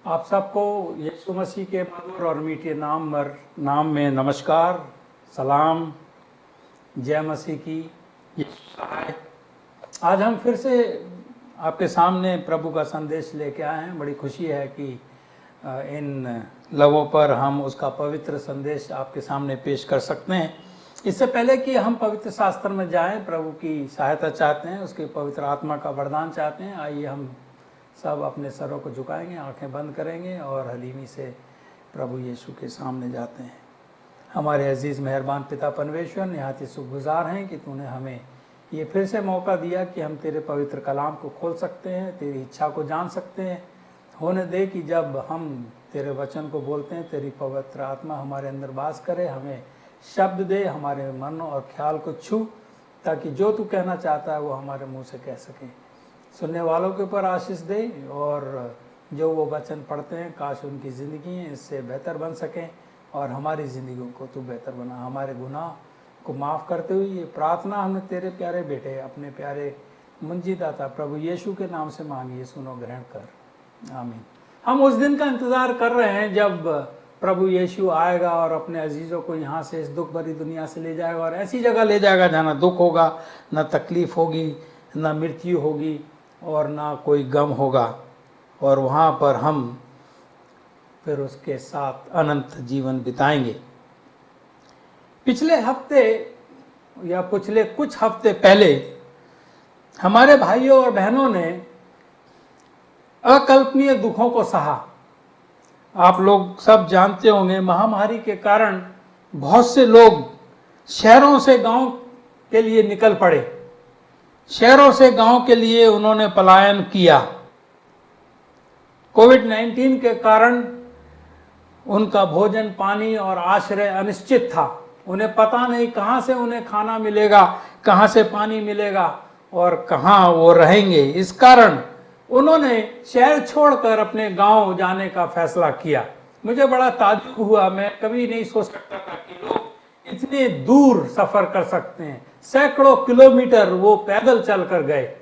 आप सबको यीशु मसीह के मधुर और मीठे नाम में नमस्कार, सलाम, जय मसीह की। यीशु सहाय। आज हम फिर से आपके सामने प्रभु का संदेश लेके आए हैं। बड़ी खुशी है कि इन लवों पर हम उसका पवित्र संदेश आपके सामने पेश कर सकते हैं। इससे पहले कि हम पवित्र शास्त्र में जाएं, प्रभु की सहायता चाहते हैं, उसके पवित्र आत्मा का वरदान चाहते हैं। आइए हम सब अपने सरों को झुकाएंगे, आंखें बंद करेंगे और हलीमी से प्रभु यीशु के सामने जाते हैं। हमारे अजीज़ मेहरबान पिता परमेश्वर, निहायत शुक्रगुजार हैं कि तूने हमें ये फिर से मौका दिया कि हम तेरे पवित्र कलाम को खोल सकते हैं, तेरी इच्छा को जान सकते हैं। होने दे कि जब हम तेरे वचन को बोलते हैं, तेरी पवित्र आत्मा हमारे अंदर वास करे, हमें शब्द दे, हमारे मन और ख्याल को छू, ताकि जो तू कहना चाहता है वो हमारे मुंह से कह सके। सुनने वालों के ऊपर आशीष दे और जो वो वचन पढ़ते हैं, काश उनकी ज़िंदगी इससे बेहतर बन सकें और हमारी ज़िंदगियों को तू बेहतर बना। हमारे गुनाह को माफ़ करते हुए ये प्रार्थना हमने तेरे प्यारे बेटे, अपने प्यारे मुंजीदाता प्रभु यीशु के नाम से मांगी, सुनो ग्रहण कर, आमीन। हम उस दिन का इंतज़ार कर रहे हैं जब प्रभु यीशु आएगा और अपने अजीज़ों को यहाँ से इस दुख भरी दुनिया से ले जाएगा और ऐसी जगह ले जाएगा जहाँ ना दुख होगा, ना तकलीफ़ होगी, ना मृत्यु होगी और ना कोई गम होगा, और वहाँ पर हम फिर उसके साथ अनंत जीवन बिताएंगे। पिछले हफ्ते या पिछले कुछ हफ्ते पहले हमारे भाइयों और बहनों ने अकल्पनीय दुखों को सहा। आप लोग सब जानते होंगे, महामारी के कारण बहुत से लोग शहरों से गांव के लिए निकल पड़े, शहरों से गांव के लिए उन्होंने पलायन किया। कोविड-19 के कारण उनका भोजन, पानी और आश्रय अनिश्चित था। उन्हें पता नहीं कहाँ से उन्हें खाना मिलेगा, कहाँ से पानी मिलेगा और कहाँ वो रहेंगे। इस कारण उन्होंने शहर छोड़कर अपने गांव जाने का फैसला किया। मुझे बड़ा ताज्जुब हुआ, मैं कभी नहीं सोच सकता था कि लोग इतने दूर सफ़र कर सकते हैं। सैकड़ों किलोमीटर वो पैदल चल कर गए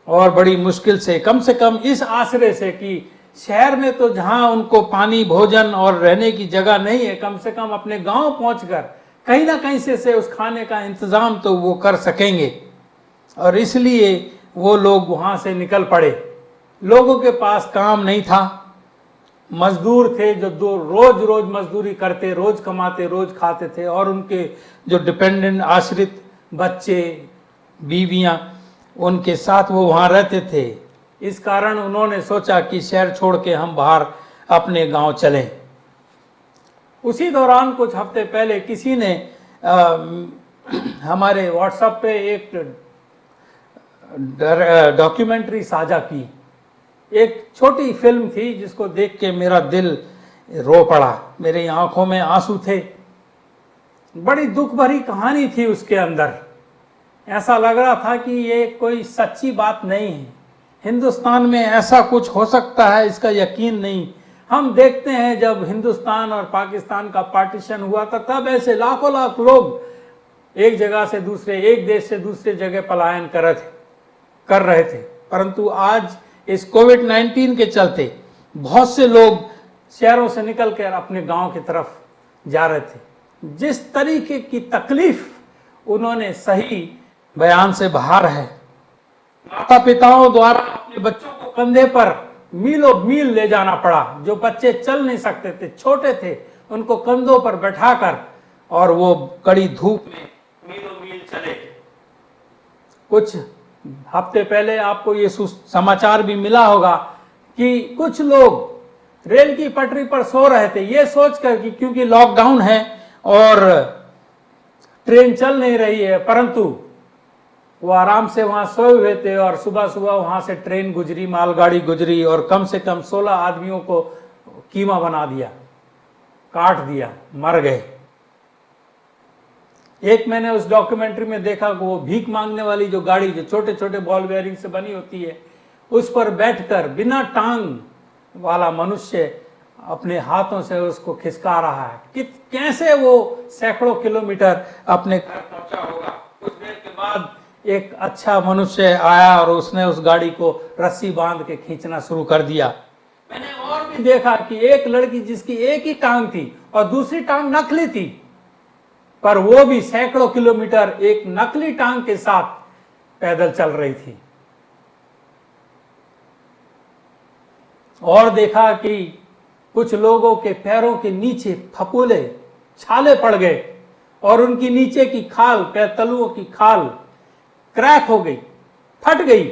और बड़ी मुश्किल से कम इस आश्रय से कि शहर में तो जहां उनको पानी, भोजन और रहने की जगह नहीं है, कम से कम अपने गांव पहुंचकर कहीं ना कहीं से उस खाने का इंतज़ाम तो वो कर सकेंगे। और इसलिए वो लोग वहाँ से निकल पड़े। लोगों के पास काम नहीं था, मजदूर थे जो रोज मजदूरी करते, रोज कमाते, रोज खाते थे, और उनके जो डिपेंडेंट आश्रित बच्चे, बीवियां, उनके साथ वो वहाँ रहते थे। इस कारण उन्होंने सोचा कि शहर छोड़ के हम बाहर अपने गांव चलें। उसी दौरान कुछ हफ्ते पहले किसी ने हमारे व्हाट्सएप पे एक डॉक्यूमेंट्री साझा की। एक छोटी फिल्म थी जिसको देख के मेरा दिल रो पड़ा, मेरी आंखों में आंसू थे। बड़ी दुख भरी कहानी थी उसके अंदर। ऐसा लग रहा था कि ये कोई सच्ची बात नहीं है, हिंदुस्तान में ऐसा कुछ हो सकता है इसका यकीन नहीं। हम देखते हैं जब हिंदुस्तान और पाकिस्तान का पार्टीशन हुआ था तब ऐसे लाखों लाख लोग एक जगह से दूसरे, एक देश से दूसरे जगह पलायन कर रहे थे। परंतु आज इस कोविड-19 के चलते बहुत से लोग शहरों से निकलकर अपने गांव की तरफ जा रहे थे। जिस तरीके की तकलीफ उन्होंने सही बयान से बाहर है। माता पिताओं द्वारा अपने बच्चों को कंधे पर मीलों मील ले जाना पड़ा। जो बच्चे चल नहीं सकते थे, छोटे थे, उनको कंधों पर बैठाकर और वो कड़ी धूप में मीलों मील चले। कुछ हफ्ते पहले आपको ये समाचार भी मिला होगा कि कुछ लोग रेल की पटरी पर सो रहे थे, ये सोचकर कि क्योंकि लॉकडाउन है और ट्रेन चल नहीं रही है, परंतु वो आराम से वहां सोए हुए थे और सुबह सुबह वहां से ट्रेन गुजरी, मालगाड़ी गुजरी और कम से कम 16 आदमियों को कीमा बना दिया, काट दिया, मर गए। एक मैंने उस डॉक्यूमेंट्री में देखा कि वो भीख मांगने वाली जो गाड़ी जो छोटे छोटे बॉल बेयरिंग से बनी होती है, उस पर बैठकर बिना टांग वाला मनुष्य अपने हाथों से उसको खिसका रहा है कि कैसे वो सैकड़ों किलोमीटर अपने घर पहुंचा होगा। कुछ देर के बाद एक अच्छा मनुष्य आया और उसने उस गाड़ी को रस्सी बांध के खींचना शुरू कर दिया। मैंने और भी देखा कि एक लड़की जिसकी एक ही टांग थी और दूसरी टांग नकली थी, पर वो भी सैकड़ों किलोमीटर एक नकली टांग के साथ पैदल चल रही थी। और देखा कि कुछ लोगों के पैरों के नीचे फफूले छाले पड़ गए और उनकी नीचे की खाल, पैर तलुओं की खाल क्रैक हो गई, फट गई,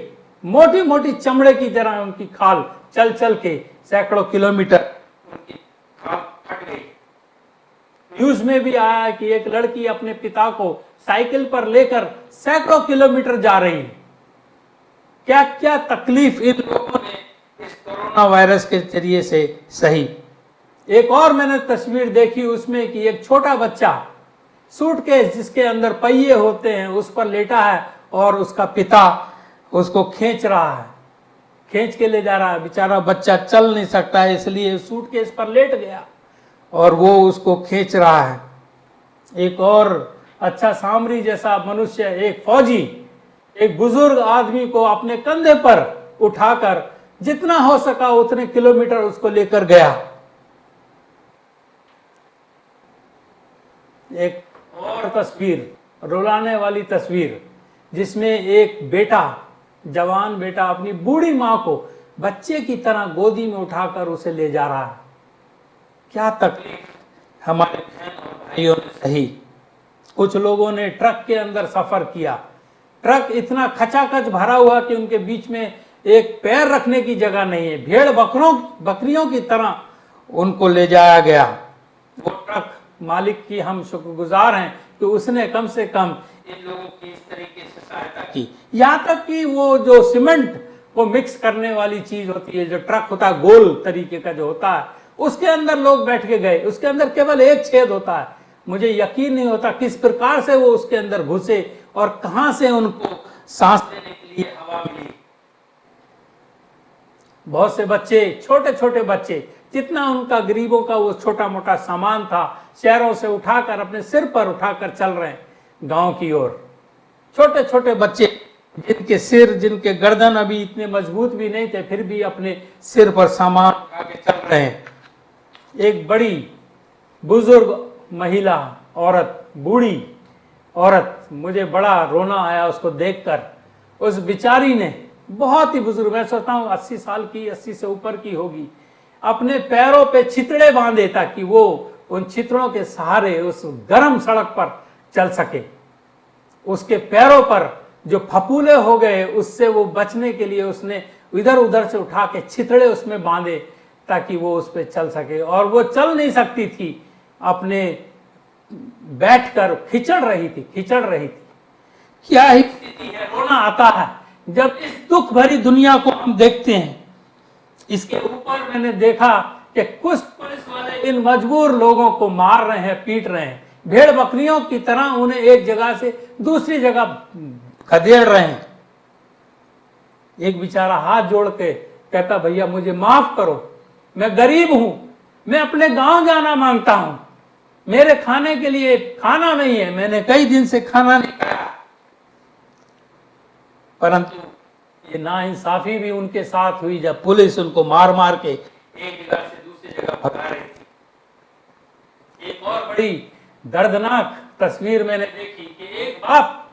मोटी मोटी चमड़े की तरह उनकी खाल चल चल के सैकड़ों किलोमीटर उनकी खाल फट गई। न्यूज में भी आया कि एक लड़की अपने पिता को साइकिल पर लेकर सैकड़ों किलोमीटर जा रही है। क्या क्या तकलीफ इन लोगों ने इस कोरोना वायरस के जरिए से सही। एक और मैंने तस्वीर देखी उसमें कि एक छोटा बच्चा सूटकेस जिसके अंदर पहिए होते हैं उस पर लेटा है और उसका पिता उसको खींच रहा है, खींच के ले जा रहा है। बेचारा बच्चा चल नहीं सकता है, इसलिए सूटकेस पर लेट गया और वो उसको खींच रहा है। एक और अच्छा सामरी जैसा मनुष्य, एक फौजी, एक बुजुर्ग आदमी को अपने कंधे पर उठाकर जितना हो सका उतने किलोमीटर उसको लेकर गया। एक और तस्वीर, रुलाने वाली तस्वीर, जिसमें एक बेटा, जवान बेटा अपनी बूढ़ी मां को बच्चे की तरह गोदी में उठाकर उसे ले जा रहा है। क्या तकलीफ हमारे बहन और भाइयों ने सही। कुछ लोगों ने ट्रक के अंदर सफर किया, ट्रक इतना खचाखच भरा हुआ कि उनके बीच में एक पैर रखने की जगह नहीं है। भेड़ बकरियों की तरह उनको ले जाया गया। वो ट्रक मालिक की हम शुक्रगुजार हैं कि उसने कम से कम इन लोगों की इस तरीके से सहायता की। यहाँ तक कि वो जो सीमेंट को मिक्स करने वाली चीज होती है, जो ट्रक होता है गोल तरीके का जो होता है, उसके अंदर लोग बैठ के गए। उसके अंदर केवल एक छेद होता है। मुझे यकीन नहीं होता किस प्रकार से वो उसके अंदर घुसे और कहां से उनको सांस लेने के लिए हवा मिली। बहुत से बच्चे, छोटे छोटे बच्चे, जितना उनका गरीबों का वो छोटा मोटा सामान था, शहरों से उठाकर अपने सिर पर उठाकर चल रहे हैं गांव की ओर। छोटे छोटे बच्चे जिनके सिर, जिनके गर्दन अभी इतने मजबूत भी नहीं थे, फिर भी अपने सिर पर सामान उठा के चल रहे हैं। एक बड़ी बुजुर्ग महिला, औरत, बूढ़ी औरत, मुझे बड़ा रोना आया उसको देखकर। उस बिचारी ने, बहुत ही बुजुर्ग, मैं सोचता हूँ 80 साल की, 80 से ऊपर की होगी, अपने पैरों पे छितड़े बांधे ताकि वो उन छितड़ों के सहारे उस गर्म सड़क पर चल सके। उसके पैरों पर जो फफूले हो गए उससे वो बचने के लिए उसने इधर उधर से उठा के छितड़े उसमें बांधे ताकि वो उस पर चल सके। और वो चल नहीं सकती थी, अपने बैठकर खिचड़ रही थी। क्या ही स्थिति है, रोना आता है जब इस दुख भरी दुनिया को हम देखते हैं। इसके ऊपर मैंने देखा कि कुछ पुलिस वाले इन मजबूर लोगों को मार रहे हैं, पीट रहे हैं, भेड़ बकरियों की तरह उन्हें एक जगह से दूसरी जगह खदेड़ रहे हैं। एक बेचारा हाथ जोड़ के कहता, भैया मुझे माफ करो, मैं गरीब हूं, मैं अपने गांव जाना मांगता हूं, मेरे खाने के लिए खाना नहीं है, मैंने कई दिन से खाना नहीं खाया। परंतु ये नाइंसाफी भी उनके साथ हुई जब पुलिस उनको मार मार के एक जगह से दूसरी जगह भगा रही थी। एक और बड़ी दर्दनाक तस्वीर मैंने देखी कि एक बाप,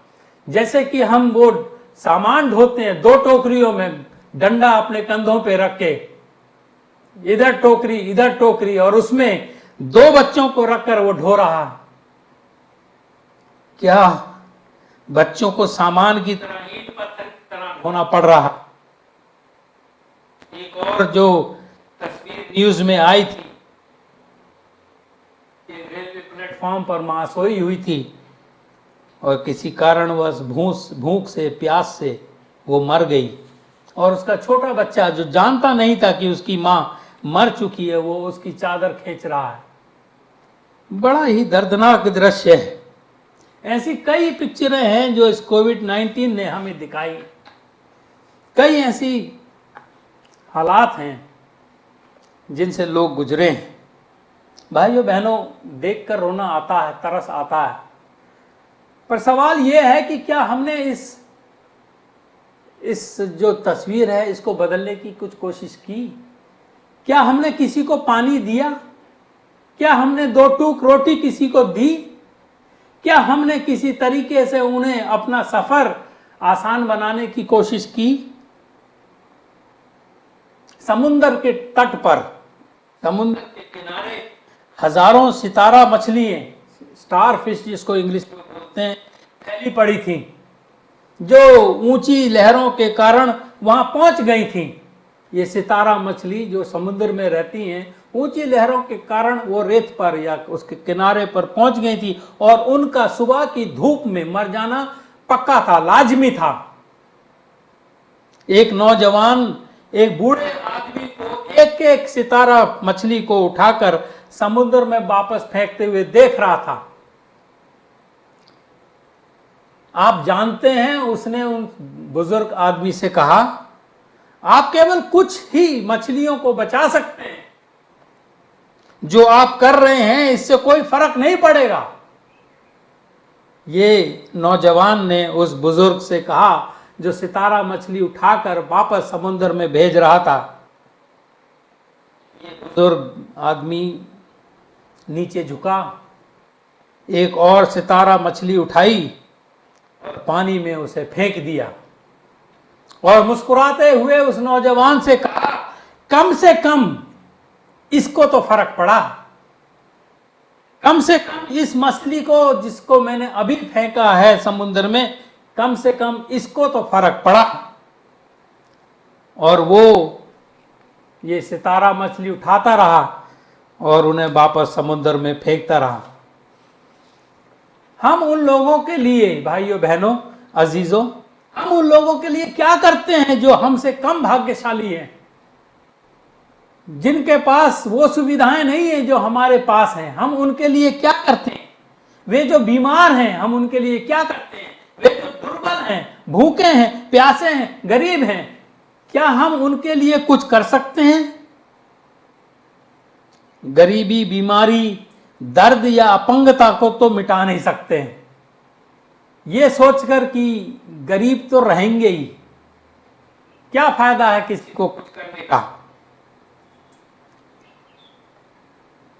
जैसे कि हम वो सामान ढोते हैं, 2 टोकरियों में डंडा अपने कंधों पे रख के, इधर टोकरी और उसमें 2 बच्चों को रखकर वो ढो रहा। क्या बच्चों को सामान की तरह, ईंट पत्थर की तरह ढोना पड़ रहा। एक और जो तस्वीर न्यूज में आई थी, रेलवे प्लेटफॉर्म पर मां सोई हुई थी और किसी कारणवश भूख से, प्यास से वो मर गई और उसका छोटा बच्चा जो जानता नहीं था कि उसकी मां मर चुकी है, वो उसकी चादर खींच रहा है। बड़ा ही दर्दनाक दृश्य है। ऐसी कई पिक्चरें हैं जो इस कोविड-19 ने हमें दिखाई। कई ऐसी हालात हैं जिनसे लोग गुजरे हैं। भाइयों बहनों, देखकर रोना आता है, तरस आता है। पर सवाल यह है कि क्या हमने इस जो तस्वीर है इसको बदलने की कुछ कोशिश की? क्या हमने किसी को पानी दिया? क्या हमने 2 टूक रोटी किसी को दी? क्या हमने किसी तरीके से उन्हें अपना सफर आसान बनाने की कोशिश की? समुद्र के तट पर, समुद्र के किनारे हजारों सितारा मछलियां, स्टार फिश जिसको इंग्लिश में बोलते हैं, फैली पड़ी थी, जो ऊंची लहरों के कारण वहां पहुंच गई थी। ये सितारा मछली जो समुद्र में रहती हैं, ऊंची लहरों के कारण वो रेत पर या उसके किनारे पर पहुंच गई थी और उनका सुबह की धूप में मर जाना पक्का था, लाजमी था। एक नौजवान एक बूढ़े आदमी को एक एक सितारा मछली को उठाकर समुद्र में वापस फेंकते हुए देख रहा था। आप जानते हैं, उसने उन बुजुर्ग आदमी से कहा, आप केवल कुछ ही मछलियों को बचा सकते हैं, जो आप कर रहे हैं इससे कोई फर्क नहीं पड़ेगा। ये नौजवान ने उस बुजुर्ग से कहा जो सितारा मछली उठाकर वापस समुद्र में भेज रहा था। ये बुजुर्ग आदमी नीचे झुका, एक और सितारा मछली उठाई और पानी में उसे फेंक दिया और मुस्कुराते हुए उस नौजवान से कहा, कम से कम इसको तो फर्क पड़ा, कम से कम इस मछली को जिसको मैंने अभी फेंका है समुद्र में, कम से कम इसको तो फर्क पड़ा। और वो ये सितारा मछली उठाता रहा और उन्हें वापस समुद्र में फेंकता रहा। हम उन लोगों के लिए, भाइयों बहनों अजीजों, हम उन लोगों के लिए क्या करते हैं जो हमसे कम भाग्यशाली हैं, जिनके पास वो सुविधाएं नहीं है जो हमारे पास हैं? हम उनके लिए क्या करते हैं? वे जो बीमार हैं, हम उनके लिए क्या करते हैं? वे जो दुर्बल हैं, भूखे हैं, प्यासे हैं, गरीब हैं, क्या हम उनके लिए कुछ कर सकते हैं? गरीबी, बीमारी, दर्द या अपंगता को तो मिटा नहीं सकते हैं। ये सोचकर कि गरीब तो रहेंगे ही, क्या फायदा है किसी को कुछ करने का?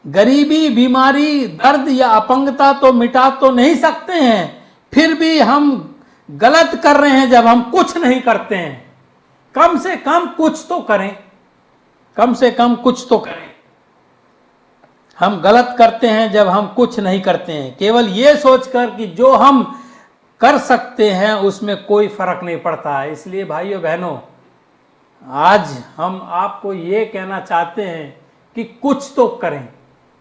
गरीबी, बीमारी, दर्द या अपंगता तो मिटा तो नहीं सकते हैं, फिर भी हम गलत कर रहे हैं जब हम कुछ नहीं करते हैं। कम से कम कुछ तो करें, कम से कम कुछ तो करें। हम गलत करते हैं जब हम कुछ नहीं करते हैं, केवल ये सोचकर कि जो हम कर सकते हैं उसमें कोई फर्क नहीं पड़ता है। इसलिए भाइयों बहनों, आज हम आपको ये कहना चाहते हैं कि कुछ तो करें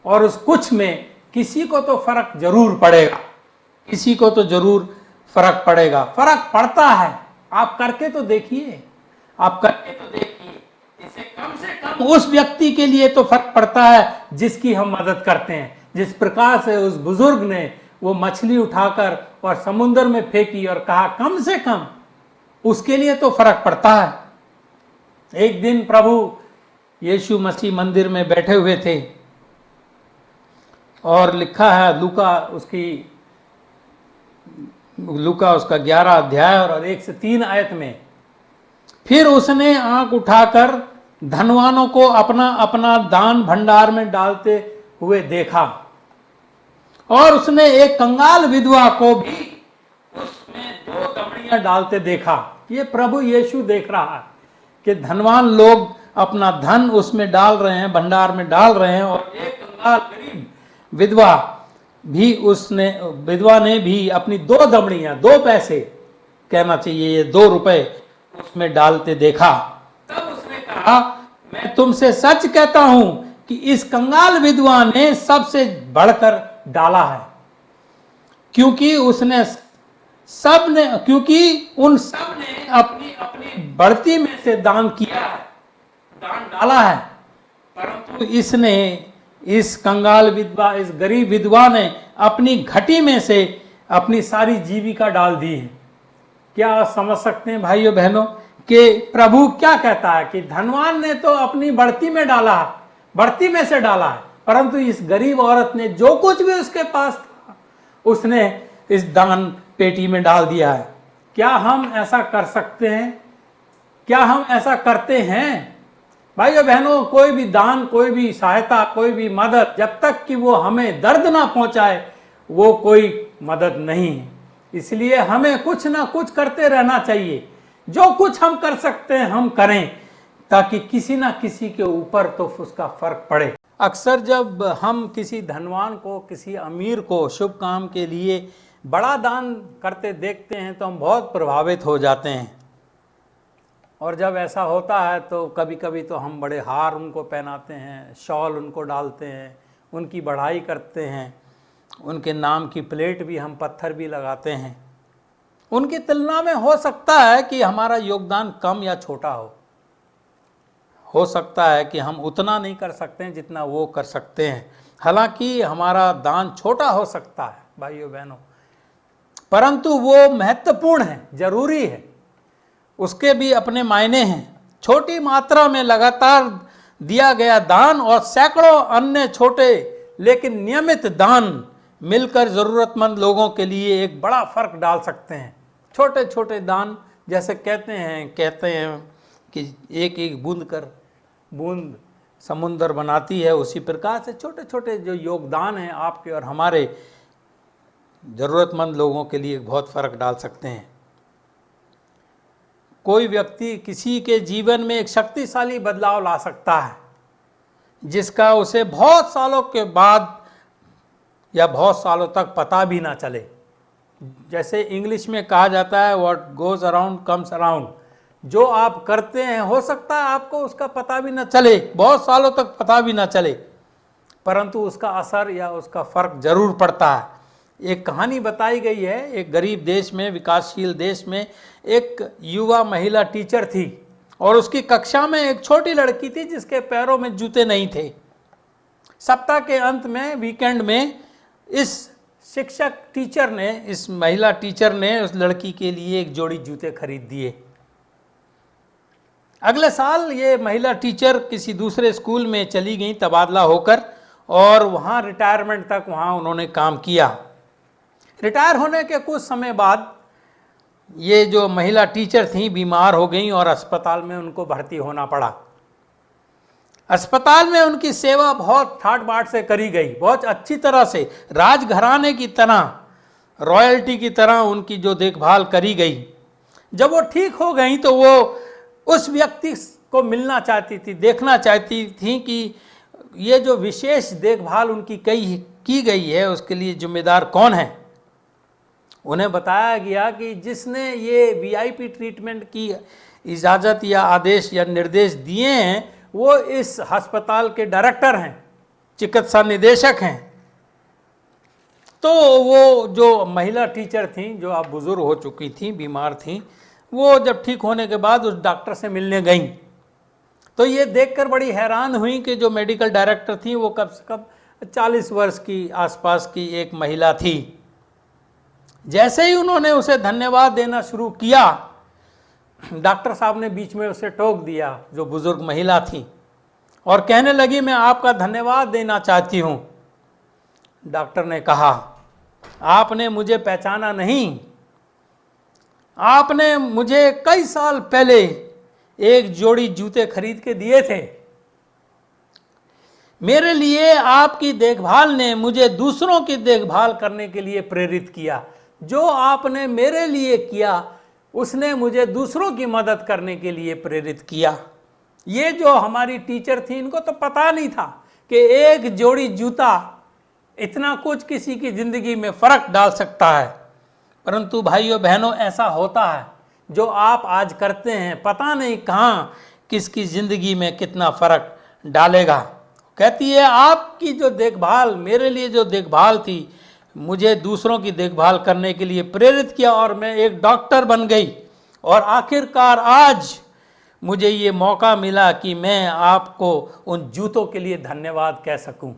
और उस कुछ में किसी को तो फर्क जरूर पड़ेगा, किसी को तो जरूर फर्क पड़ेगा। फर्क पड़ता है, आप करके तो देखिए, आप करके तो देखिए। इससे कम से कम उस व्यक्ति के लिए तो फर्क पड़ता है जिसकी हम मदद करते हैं। जिस प्रकार से उस बुजुर्ग ने वो मछली उठाकर और समुद्र में फेंकी और कहा कम से कम, उसके लिए तो फर्क पड़ता है। एक दिन प्रभु यीशु मसीह मंदिर में बैठे हुए थे और लिखा है लूका उसका 11 अध्याय और 1 से 3 आयत में, फिर उसने आंख उठाकर धनवानों को अपना अपना दान भंडार में डालते हुए देखा और उसने एक कंगाल विधवा को भी उसमें 2 दमड़ियां डालते देखा। ये प्रभु यीशु देख रहा है कि धनवान लोग अपना धन उसमें डाल रहे हैं, भंडार में डाल रहे हैं, और एक कंगाल गरीब विधवा ने भी अपनी 2 दमड़ियां, 2 पैसे कहना चाहिए, ये 2 रुपए उसमें डालते देखा। तब उसने कहा, मैं तुमसे सच कहता हूं कि इस कंगाल विधवा ने सबसे बढ़कर डाला है, क्योंकि उन सब ने अपनी अपनी बढ़ती में से दान किया है, दान डाला है, परंतु इसने, इस कंगाल विधवा, इस गरीब विधवा ने अपनी घटी में से अपनी सारी जीविका डाल दी है। क्या आप समझ सकते हैं भाइयों बहनों कि प्रभु क्या कहता है कि धनवान ने तो अपनी बढ़ती में डाला है, बढ़ती में से डाला है, परंतु इस गरीब औरत ने जो कुछ भी उसके पास था उसने इस दान पेटी में डाल दिया है। क्या हम ऐसा कर सकते हैं? क्या हम ऐसा करते हैं? भाइयों बहनों, कोई भी दान, कोई भी सहायता, कोई भी मदद, जब तक कि वो हमें दर्द ना पहुंचाए, वो कोई मदद नहीं है। इसलिए हमें कुछ ना कुछ करते रहना चाहिए। जो कुछ हम कर सकते हैं हम करें, ताकि किसी ना किसी के ऊपर तो उसका फर्क पड़े। अक्सर जब हम किसी धनवान को, किसी अमीर को शुभ काम के लिए बड़ा दान करते देखते हैं तो हम बहुत प्रभावित हो जाते हैं। और जब ऐसा होता है तो कभी कभी तो हम बड़े हार उनको पहनाते हैं, शॉल उनको डालते हैं, उनकी बढ़ाई करते हैं, उनके नाम की प्लेट भी हम पत्थर भी लगाते हैं। उनकी तुलना में हो सकता है कि हमारा योगदान कम या छोटा हो सकता है कि हम उतना नहीं कर सकते हैं जितना वो कर सकते हैं। हालांकि हमारा दान छोटा हो सकता है भाइयों बहनों, परंतु वो महत्वपूर्ण है, जरूरी है, उसके भी अपने मायने हैं। छोटी मात्रा में लगातार दिया गया दान और सैकड़ों अन्य छोटे लेकिन नियमित दान मिलकर ज़रूरतमंद लोगों के लिए एक बड़ा फर्क डाल सकते हैं। छोटे छोटे दान, जैसे कहते हैं कि एक एक बूंद समुंदर बनाती है, उसी प्रकार से छोटे छोटे जो योगदान हैं आपके और हमारे, ज़रूरतमंद लोगों के लिए बहुत फ़र्क डाल सकते हैं। कोई व्यक्ति किसी के जीवन में एक शक्तिशाली बदलाव ला सकता है, जिसका उसे बहुत सालों के बाद या बहुत सालों तक पता भी ना चले। जैसे इंग्लिश में कहा जाता है, what goes around comes around. जो आप करते हैं हो सकता है आपको उसका पता भी ना चले, बहुत सालों तक पता भी ना चले, परंतु उसका असर या उसका फर्क जरूर पड़ता है। एक कहानी बताई गई है, एक गरीब देश में, विकासशील देश में एक युवा महिला टीचर थी और उसकी कक्षा में एक छोटी लड़की थी जिसके पैरों में जूते नहीं थे। सप्ताह के अंत में, वीकेंड में, इस शिक्षक टीचर ने, इस महिला टीचर ने उस लड़की के लिए एक जोड़ी जूते खरीद दिए। अगले साल ये महिला टीचर किसी दूसरे स्कूल में चली गई तबादला होकर, और वहाँ रिटायरमेंट तक वहाँ उन्होंने काम किया। रिटायर होने के कुछ समय बाद ये जो महिला टीचर थी बीमार हो गई और अस्पताल में उनको भर्ती होना पड़ा। अस्पताल में उनकी सेवा बहुत ठाट बाट से करी गई, बहुत अच्छी तरह से, राजघराने की तरह, रॉयल्टी की तरह उनकी जो देखभाल करी गई। जब वो ठीक हो गई तो वो उस व्यक्ति को मिलना चाहती थी, देखना चाहती थी कि ये जो विशेष देखभाल उनकी की गई है उसके लिए जिम्मेदार कौन है। उन्हें बताया गया कि जिसने ये वीआईपी ट्रीटमेंट की इजाज़त या आदेश या निर्देश दिए हैं वो इस अस्पताल के डायरेक्टर हैं, चिकित्सा निदेशक हैं। तो वो जो महिला टीचर थी, जो अब बुज़ुर्ग हो चुकी थी, बीमार थी, वो जब ठीक होने के बाद उस डॉक्टर से मिलने गई, तो ये देखकर बड़ी हैरान हुई कि जो मेडिकल डायरेक्टर थी वो कम से कम 40 वर्ष की आसपास की एक महिला थी। जैसे ही उन्होंने उसे धन्यवाद देना शुरू किया, डॉक्टर साहब ने बीच में उसे टोक दिया, जो बुजुर्ग महिला थी, और कहने लगी मैं आपका धन्यवाद देना चाहती हूँ। डॉक्टर ने कहा आपने मुझे पहचाना नहीं, आपने मुझे कई साल पहले एक जोड़ी जूते खरीद के दिए थे। मेरे लिए आपकी देखभाल ने मुझे दूसरों की देखभाल करने के लिए प्रेरित किया। जो आपने मेरे लिए किया उसने मुझे दूसरों की मदद करने के लिए प्रेरित किया। ये जो हमारी टीचर थी, इनको तो पता नहीं था कि एक जोड़ी जूता इतना कुछ किसी की जिंदगी में फर्क डाल सकता है। परंतु भाइयों बहनों, ऐसा होता है, जो आप आज करते हैं पता नहीं कहाँ किसकी जिंदगी में कितना फर्क डालेगा। कहती है आपकी जो देखभाल, मेरे लिए जो देखभाल थी, मुझे दूसरों की देखभाल करने के लिए प्रेरित किया और मैं एक डॉक्टर बन गई, और आखिरकार आज मुझे ये मौका मिला कि मैं आपको उन जूतों के लिए धन्यवाद कह सकूं।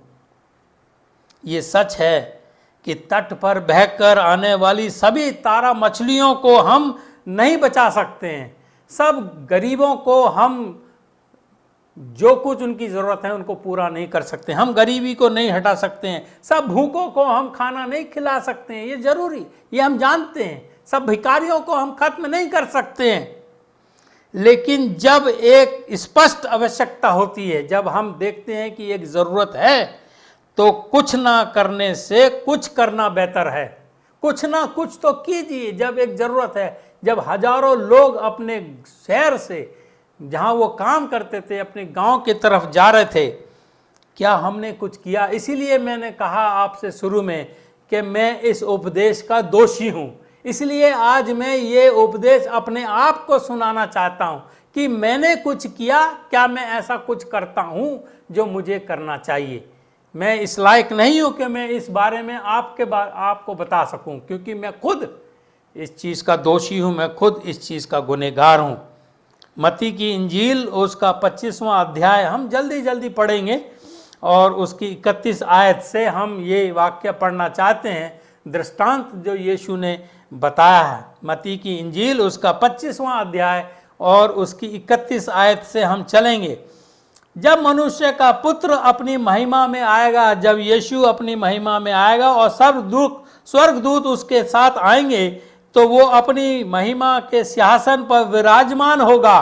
ये सच है कि तट पर बहकर आने वाली सभी तारा मछलियों को हम नहीं बचा सकते हैं। सब गरीबों को हम जो कुछ उनकी ज़रूरत है उनको पूरा नहीं कर सकते, हम गरीबी को नहीं हटा सकते हैं। सब भूखों को हम खाना नहीं खिला सकते हैं, ये ज़रूरी, ये हम जानते हैं। सब भिखारियों को हम खत्म नहीं कर सकते हैं। लेकिन जब एक स्पष्ट आवश्यकता होती है, जब हम देखते हैं कि एक ज़रूरत है, तो कुछ ना करने से कुछ करना बेहतर है। कुछ ना कुछ तो कीजिए जब एक ज़रूरत है। जब हजारों लोग अपने शहर से, जहाँ वो काम करते थे, अपने गांव की तरफ जा रहे थे, क्या हमने कुछ किया? इसीलिए मैंने कहा आपसे शुरू में कि मैं इस उपदेश का दोषी हूँ। इसलिए आज मैं ये उपदेश अपने आप को सुनाना चाहता हूँ कि मैंने कुछ किया, क्या मैं ऐसा कुछ करता हूँ जो मुझे करना चाहिए। मैं इस लायक नहीं हूँ कि मैं इस बारे में आपको बता सकूँ, क्योंकि मैं खुद इस चीज़ का दोषी हूँ, मैं खुद इस चीज़ का गुनहगार हूँ। मत्ती की इंजील उसका 25वां अध्याय हम जल्दी पढ़ेंगे, और उसकी 31 आयत से हम ये वाक्य पढ़ना चाहते हैं, दृष्टांत जो यीशु ने बताया है। मत्ती की इंजील उसका 25वां अध्याय और उसकी 31 आयत से हम चलेंगे। जब मनुष्य का पुत्र अपनी महिमा में आएगा, जब यीशु अपनी महिमा में आएगा और स्वर्गदूत उसके साथ आएंगे, तो वो अपनी महिमा के सिंहासन पर विराजमान होगा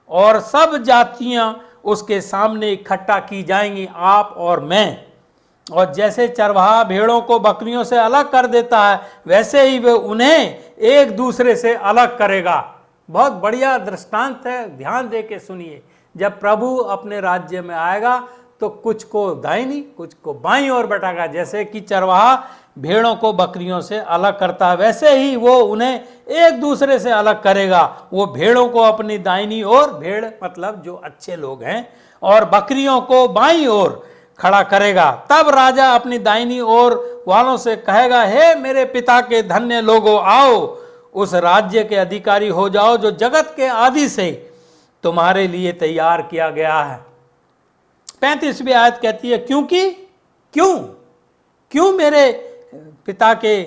और सब जातियां उसके सामने इकट्ठा की जाएंगी, आप और मैं। और जैसे चरवाहा भेड़ों को बकरियों से अलग कर देता है, वैसे ही वे उन्हें एक दूसरे से अलग करेगा। बहुत बढ़िया दृष्टांत है, ध्यान दे के सुनिए। जब प्रभु अपने राज्य में आएगा तो कुछ को दाहिनी कुछ को बाईं ओर बैठाएगा। जैसे कि चरवाहा भेड़ों को बकरियों से अलग करता है, वैसे ही वो उन्हें एक दूसरे से अलग करेगा। वो भेड़ों को अपनी दाहिनी ओर, भेड़ मतलब जो अच्छे लोग हैं, और बकरियों को बाईं ओर खड़ा करेगा। तब राजा अपनी दाहिनी ओर वालों से कहेगा, हे मेरे पिता के धन्य लोगों, आओ उस राज्य के अधिकारी हो जाओ जो जगत के आदि से तुम्हारे लिए तैयार किया गया है। 35वीं आयत कहती है, क्यों मेरे पिता के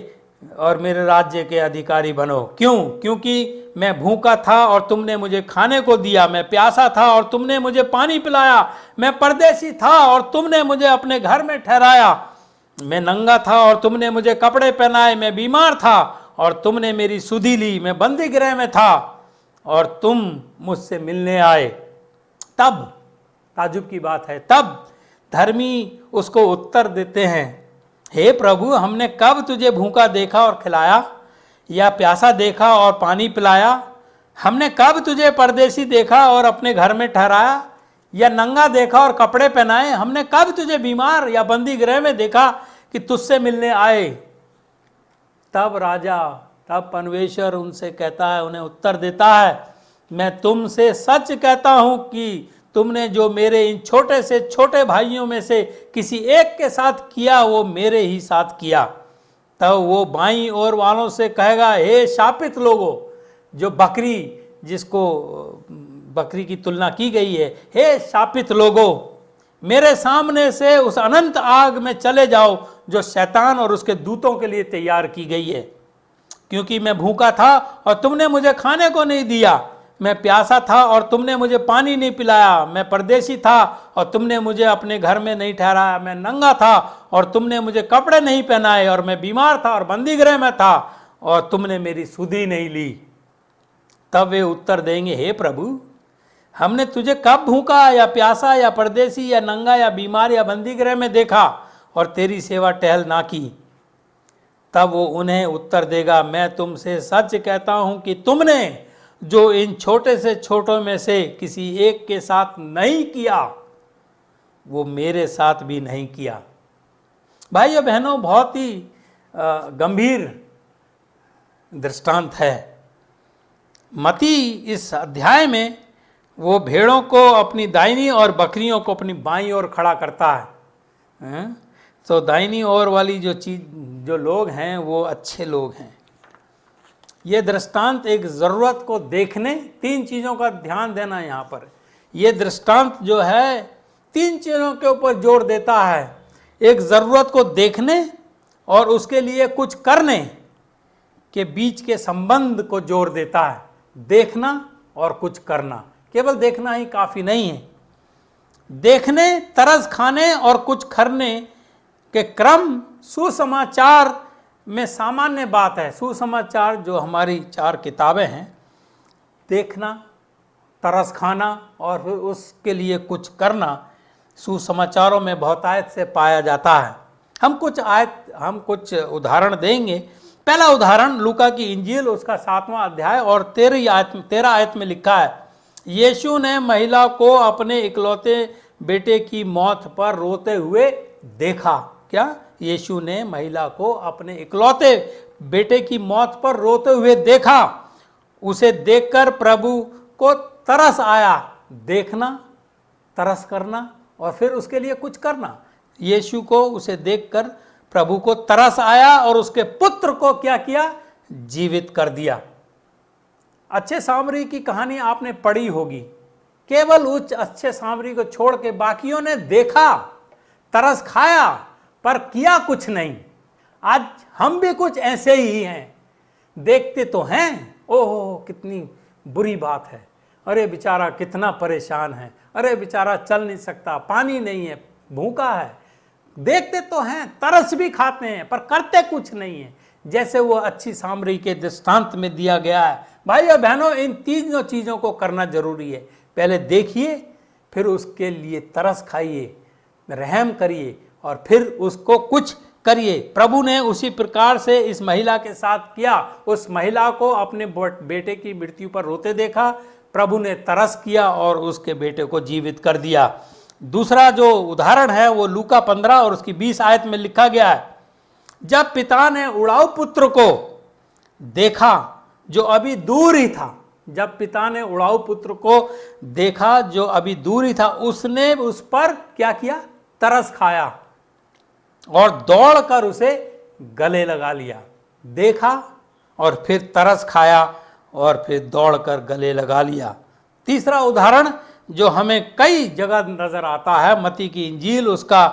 और मेरे राज्य के अधिकारी बनो। क्योंकि मैं भूखा था और तुमने मुझे खाने को दिया, मैं प्यासा था और तुमने मुझे पानी पिलाया, मैं परदेशी था और तुमने मुझे अपने घर में ठहराया, मैं नंगा था और तुमने मुझे कपड़े पहनाए, मैं बीमार था और तुमने मेरी सुधि ली, मैं बंदी गृह में था और तुम मुझसे मिलने आए। तब ताजुब की बात है, तब धर्मी उसको उत्तर देते हैं, हे प्रभु, हमने कब तुझे भूखा देखा और खिलाया, या प्यासा देखा और पानी पिलाया? हमने कब तुझे परदेशी देखा और अपने घर में ठहराया, या नंगा देखा और कपड़े पहनाए? हमने कब तुझे बीमार या बंदी गृह में देखा कि तुझसे मिलने आए? तब परमेश्वर उनसे कहता है, उन्हें उत्तर देता है, मैं तुमसे सच कहता हूं कि तुमने जो मेरे इन छोटे से छोटे भाइयों में से किसी एक के साथ किया वो मेरे ही साथ किया। तब वो बाईं ओर वालों से कहेगा, हे शापित लोगों, जो बकरी, जिसको बकरी की तुलना की गई है, हे शापित लोगों, मेरे सामने से उस अनंत आग में चले जाओ जो शैतान और उसके दूतों के लिए तैयार की गई है। क्योंकि मैं भूखा था और तुमने मुझे खाने को नहीं दिया, मैं प्यासा था और तुमने मुझे पानी नहीं पिलाया, मैं परदेशी था और तुमने मुझे अपने घर में नहीं ठहराया, मैं नंगा था और तुमने मुझे कपड़े नहीं पहनाए, और मैं बीमार था और बंदीगृह में था और तुमने मेरी सुधि नहीं ली। तब वे उत्तर देंगे, हे प्रभु, हमने तुझे कब भूखा या प्यासा या परदेशी या नंगा या बीमार या बंदीगृह में देखा और तेरी सेवा टहल ना की। तब वो उन्हें उत्तर देगा, मैं तुमसे सच कहता हूं कि तुमने जो इन छोटे से छोटों में से किसी एक के साथ नहीं किया वो मेरे साथ भी नहीं किया। भाइयों बहनों, बहुत ही गंभीर दृष्टांत है। मती इस अध्याय में वो भेड़ों को अपनी दाहिनी और बकरियों को अपनी बाईं ओर खड़ा करता है। तो दाहिनी ओर वाली जो लोग हैं वो अच्छे लोग हैं। ये दृष्टांत एक ज़रूरत को देखने, तीन चीज़ों का ध्यान देना यहाँ पर। ये दृष्टांत जो है तीन चीज़ों के ऊपर जोर देता है। एक ज़रूरत को देखने और उसके लिए कुछ करने के बीच के संबंध को जोर देता है। देखना और कुछ करना, केवल देखना ही काफ़ी नहीं है। देखने, तरस खाने और कुछ करने के क्रम सुसमाचार में सामान्य बात है। सुसमाचार जो हमारी 4 किताबें हैं, देखना, तरस खाना और फिर उसके लिए कुछ करना, सुसमाचारों में बहुतायत से पाया जाता है। हम कुछ उदाहरण देंगे। पहला उदाहरण लूका की इंजील उसका 7वां अध्याय और 13 आयत में लिखा है, यीशु ने महिला को अपने इकलौते बेटे की मौत पर रोते हुए देखा। क्या? यीशु ने महिला को अपने इकलौते बेटे की मौत पर रोते हुए देखा। उसे देखकर प्रभु को तरस आया। देखना, तरस करना और फिर उसके लिए कुछ करना। यीशु को उसे देखकर प्रभु को तरस आया और उसके पुत्र को क्या किया? जीवित कर दिया। अच्छे सामरी की कहानी आपने पढ़ी होगी। केवल उस अच्छे सामरी को छोड़ के बाकियों ने देखा, तरस खाया, पर किया कुछ नहीं। आज हम भी कुछ ऐसे ही हैं। देखते तो हैं, ओहो कितनी बुरी बात है, अरे बेचारा कितना परेशान है, अरे बेचारा चल नहीं सकता, पानी नहीं है, भूखा है। देखते तो हैं, तरस भी खाते हैं, पर करते कुछ नहीं है, जैसे वो अच्छी सामरी के दृष्टांत में दिया गया है। भाइयों बहनों, इन तीनों चीज़ों को करना जरूरी है। पहले देखिए, फिर उसके लिए तरस खाइए, रहम करिए और फिर उसको कुछ करिए। प्रभु ने उसी प्रकार से इस महिला के साथ किया। उस महिला को अपने बेटे की मृत्यु पर रोते देखा, प्रभु ने तरस किया और उसके बेटे को जीवित कर दिया। दूसरा जो उदाहरण है वो लूका 15 और उसकी 20 आयत में लिखा गया है, जब पिता ने उड़ाऊ पुत्र को देखा जो अभी दूर ही था, जब पिता ने उड़ाऊ पुत्र को देखा जो अभी दूर ही था, उसने उस पर क्या किया? तरस खाया और दौड़कर उसे गले लगा लिया। देखा और फिर तरस खाया और फिर दौड़कर गले लगा लिया। तीसरा उदाहरण जो हमें कई जगह नजर आता है, मत्ती की इंजील उसका